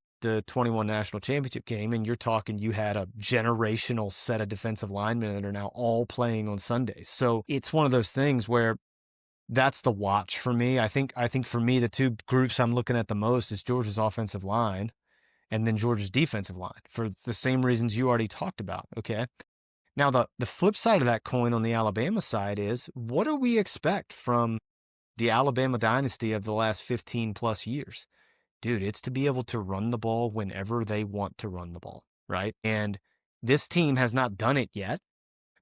21 national championship game. And you're talking, you had a generational set of defensive linemen that are now all playing on Sundays. So it's one of those things where that's the watch for me. I think for me, the two groups I'm looking at the most is Georgia's offensive line and then Georgia's defensive line for the same reasons you already talked about. Okay. Now, the flip side of that coin on the Alabama side is, what do we expect from the Alabama dynasty of the last 15 plus years? Dude, it's to be able to run the ball whenever they want to run the ball, right? And this team has not done it yet.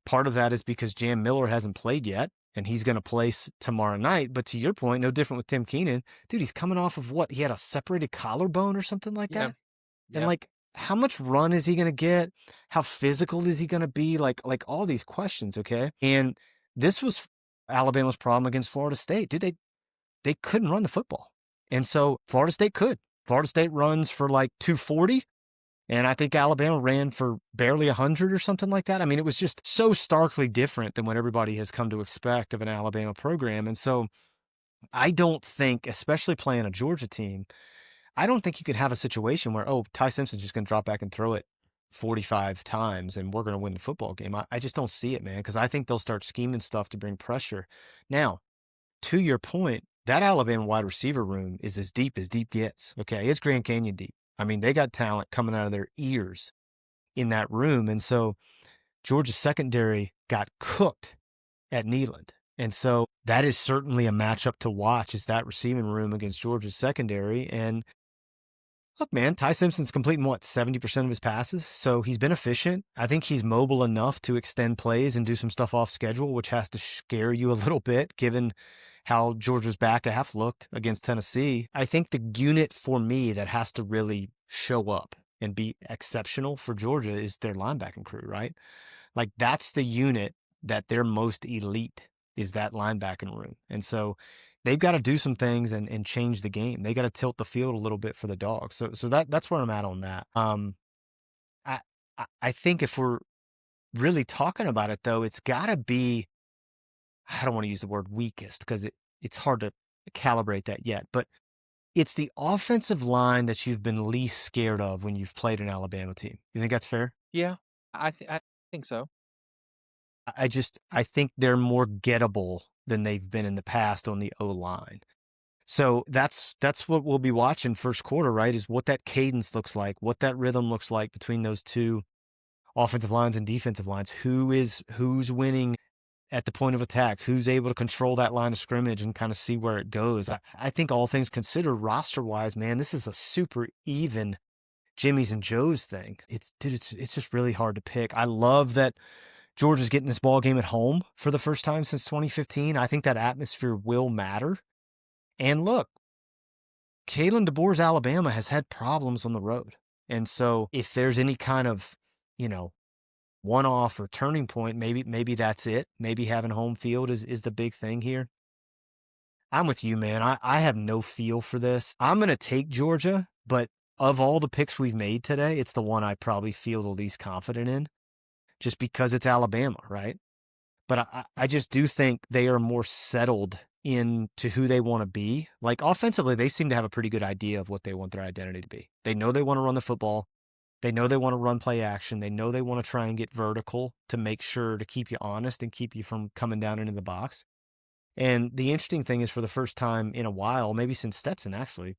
Part of that is because Jam Miller hasn't played yet, and he's going to play tomorrow night. But to your point, no different with Tim Keenan. Dude, he's coming off of what? He had a separated collarbone or something like that? And like, how much run is he going to get? How physical is he going to be? Like all these questions, okay? And this was Alabama's problem against Florida State. Dude, they couldn't run the football. And so Florida State could. Florida State runs for like 240, and I think Alabama ran for barely 100 or something like that. I mean, it was just so starkly different than what everybody has come to expect of an Alabama program. And so I don't think, especially playing a Georgia team, I don't think you could have a situation where, oh, Ty Simpson's just going to drop back and throw it 45 times and we're going to win the football game. I just don't see it, man, because I think they'll start scheming stuff to bring pressure. Now, to your point, that Alabama wide receiver room is as deep gets, okay? It's Grand Canyon deep. I mean, they got talent coming out of their ears in that room. And so Georgia's secondary got cooked at Neyland. And so that is certainly a matchup to watch, is that receiving room against Georgia's secondary. And look, man, Ty Simpson's completing, 70% of his passes? So he's been efficient. I think he's mobile enough to extend plays and do some stuff off schedule, which has to scare you a little bit, given how Georgia's back half looked against Tennessee. I think the unit for me that has to really show up and be exceptional for Georgia is their linebacking crew, right? Like, that's the unit that they're most elite, is that linebacking room. And so they've got to do some things and change the game. They got to tilt the field a little bit for the Dogs. So that's where I'm at on that. I think if we're really talking about it, though, it's got to be, I don't want to use the word weakest because it's hard to calibrate that yet, but it's the offensive line that you've been least scared of when you've played an Alabama team. You think that's fair? Yeah, I think so. I think they're more gettable than they've been in the past on the O-line. So that's what we'll be watching first quarter, right? Is what that cadence looks like, what that rhythm looks like between those two offensive lines and defensive lines. Who's winning at the point of attack, who's able to control that line of scrimmage and kind of see where it goes. I think all things considered, roster-wise, man, this is a super even Jimmy's and Joe's thing. It's just really hard to pick. I love that Georgia's getting this ball game at home for the first time since 2015. I think that atmosphere will matter. And look, Kalen DeBoer's Alabama has had problems on the road. And so if there's any kind of, one-off or turning point, maybe that's it. Maybe having home field is the big thing here. I'm with you, man. I have no feel for this. I'm going to take Georgia, but of all the picks we've made today, it's the one I probably feel the least confident in, just because it's Alabama, right? But I just do think they are more settled into who they want to be. Like, offensively, they seem to have a pretty good idea of what they want their identity to be. They know they want to run the football. They know they want to run play action. They know they want to try and get vertical to make sure to keep you honest and keep you from coming down into the box. And the interesting thing is, for the first time in a while, maybe since Stetson actually,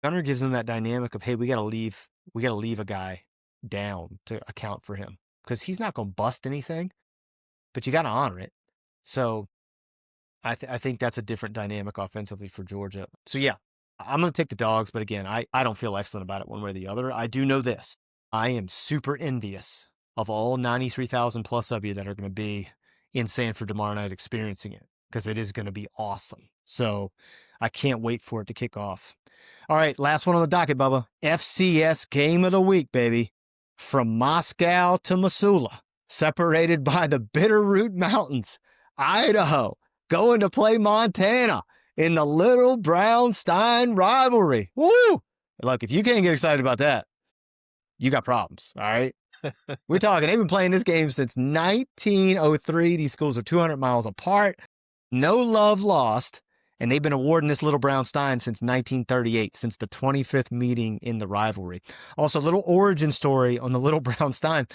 Gunner gives them that dynamic of, hey, we got to leave a guy down to account for him, because he's not going to bust anything, but you got to honor it. So I think that's a different dynamic offensively for Georgia. So yeah, I'm going to take the Dogs, but again, I don't feel excellent about it one way or the other. I do know this. I am super envious of all 93,000 plus of you that are going to be in Sanford tomorrow night experiencing it, because it is going to be awesome. So I can't wait for it to kick off. All right, last one on the docket, Bubba. FCS game of the week, baby. From Moscow to Missoula. separated by the Bitterroot Mountains. Idaho going to play Montana in the Little Brown Stein rivalry. Woo! Look, if you can't get excited about that, you got problems, all right? We're talking, they've been playing this game since 1903. These schools are 200 miles apart. No love lost. And they've been awarding this Little Brown Stein since 1938, since the 25th meeting in the rivalry. Also, a little origin story on the Little Brown Stein.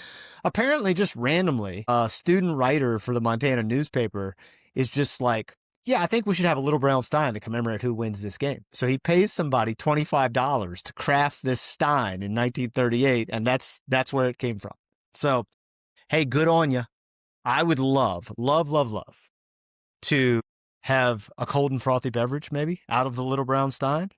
Apparently, just randomly, a student writer for the Montana newspaper is just like, yeah, I think we should have a Little Brown Stein to commemorate who wins this game. So he pays somebody $25 to craft this Stein in 1938, and that's where it came from. So, hey, good on you. I would love to have a cold and frothy beverage maybe out of the Little Brown Stein.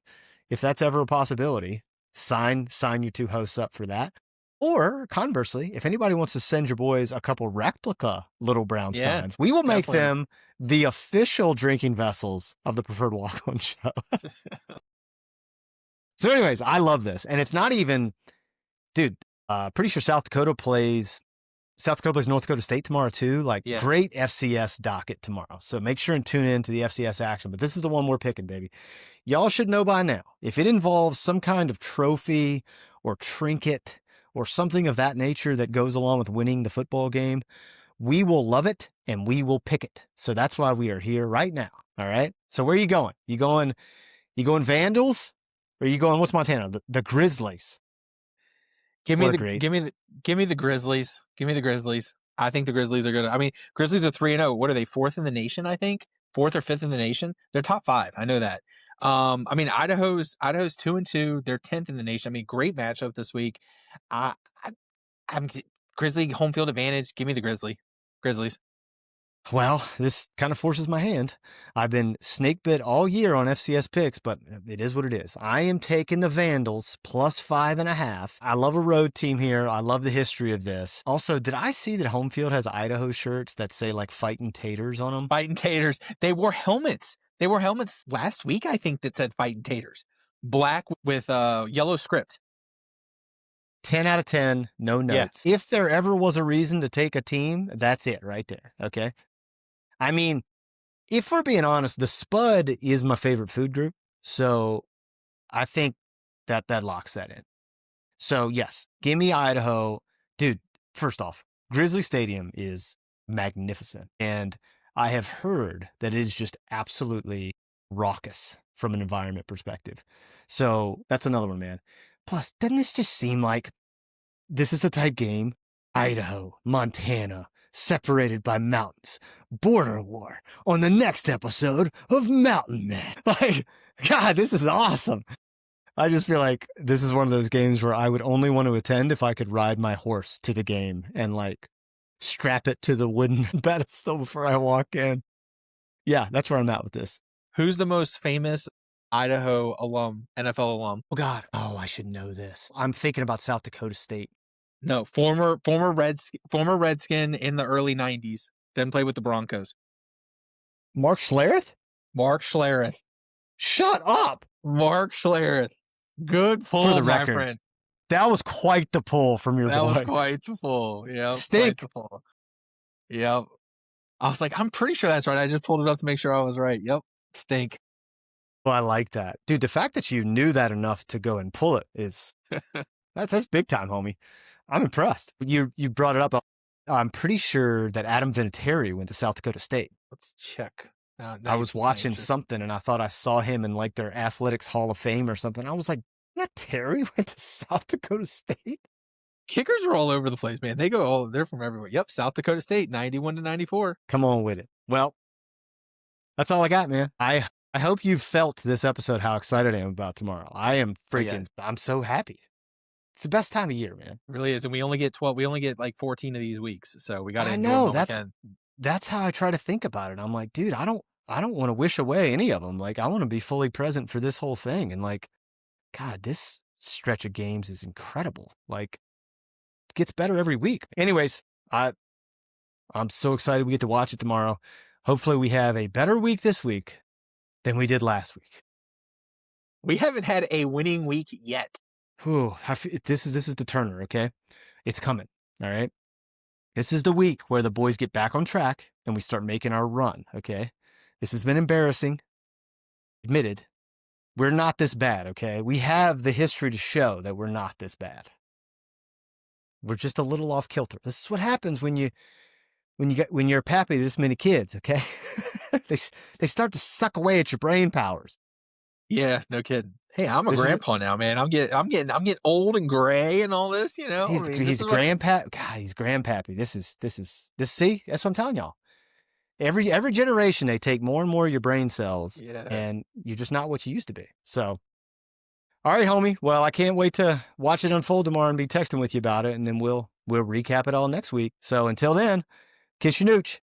If that's ever a possibility, sign your two hosts up for that. Or conversely, if anybody wants to send your boys a couple replica Little Brown Steins, we will make them the official drinking vessels of the Preferred Walk-On Show. So anyways, I love this. And it's not even, dude, pretty sure South Dakota plays North Dakota State tomorrow too. Great FCS docket tomorrow. So make sure and tune in to the FCS action. But this is the one we're picking, baby. Y'all should know by now, if it involves some kind of trophy or trinket or something of that nature that goes along with winning the football game, we will love it and we will pick it. So that's why we are here right now. All right. So where are you going? You going Vandals? Or are you going, what's Montana? The Grizzlies. Give me the Grizzlies. Give me the Grizzlies. I think the Grizzlies are good. I mean, Grizzlies are 3-0. What are they? 4th in the nation, I think. 4th or 5th in the nation. They're top 5. I know that. I mean, Idaho's 2-2. They're 10th in the nation. I mean, great matchup this week. I'm Grizzly home field advantage. Give me the Grizzlies. Well, this kind of forces my hand. I've been snake bit all year on FCS picks, but it is what it is. I am taking the Vandals plus 5.5. I love a road team here. I love the history of this. Also, did I see that home field has Idaho shirts that say like Fightin' Taters on them? Fightin' Taters. They wore helmets. Last week, I think, that said Fightin' Taters. Black with yellow script. 10 out of 10, no notes. Yeah. If there ever was a reason to take a team, that's it right there, okay? I mean, if we're being honest, the Spud is my favorite food group, so I think that locks that in. So, yes, give me Idaho. Dude, first off, Grizzly Stadium is magnificent, and I have heard that it is just absolutely raucous from an environment perspective. So, that's another one, man. Plus, doesn't this just seem like this is the type game? Idaho, Montana, separated by mountains, border war on the next episode of Mountain Man. Like, God, this is awesome. I just feel like this is one of those games where I would only want to attend if I could ride my horse to the game and like strap it to the wooden pedestal before I walk in. Yeah, that's where I'm at with this. Who's the most famous Idaho alum, NFL alum? Oh, God. Oh, I should know this. I'm thinking about South Dakota State. No, former Redskin in the early 90s, then played with the Broncos. Mark Schlereth? Mark Schlereth. Shut up. Mark Schlereth. Good pull, for the my record. friend. That was quite the pull from your boy. That was quite the pull. Yeah. Stink. Yep. I was like, I'm pretty sure that's right. I just pulled it up to make sure I was right. Yep. Stink. Well, I like that. Dude, the fact that you knew that enough to go and pull it is that's big time, homie. I'm impressed. You brought it up. I'm pretty sure that Adam Vinatieri went to South Dakota State. Let's check. I was watching something and I thought I saw him in like their Athletics Hall of Fame or something. I was like, Vinatieri went to South Dakota State? Kickers are all over the place, man. They're from everywhere. Yep, South Dakota State, 91-94. Come on with it. Well, that's all I got, man. I hope you've felt this episode how excited I am about tomorrow. I am freaking, I'm so happy. It's the best time of year, man. It really is. And we only get 12. We only get like 14 of these weeks. So we got to enjoy know them that's how I try to think about it. I'm like, dude, I don't want to wish away any of them. Like, I want to be fully present for this whole thing. And like, God, this stretch of games is incredible. Like, it gets better every week. Anyways, I'm so excited we get to watch it tomorrow. Hopefully we have a better week this week than we did last week. We haven't had a winning week yet. Whew, this is the Turner, okay? It's coming, all right? This is the week where the boys get back on track and we start making our run, okay? This has been embarrassing. Admitted. We're not this bad, okay? We have the history to show that we're not this bad. We're just a little off kilter. This is what happens when you're a pappy to this many kids, okay? they start to suck away at your brain powers. Yeah, no kidding. Hey, I'm a grandpa now, man. I'm getting old and gray and all this, you know. He's grandpa. God, he's grandpappy. This is. See, that's what I'm telling y'all. Every generation, they take more and more of your brain cells, and you're just not what you used to be. So, all right, homie. Well, I can't wait to watch it unfold tomorrow and be texting with you about it, and then we'll recap it all next week. So until then, kiss your nooch.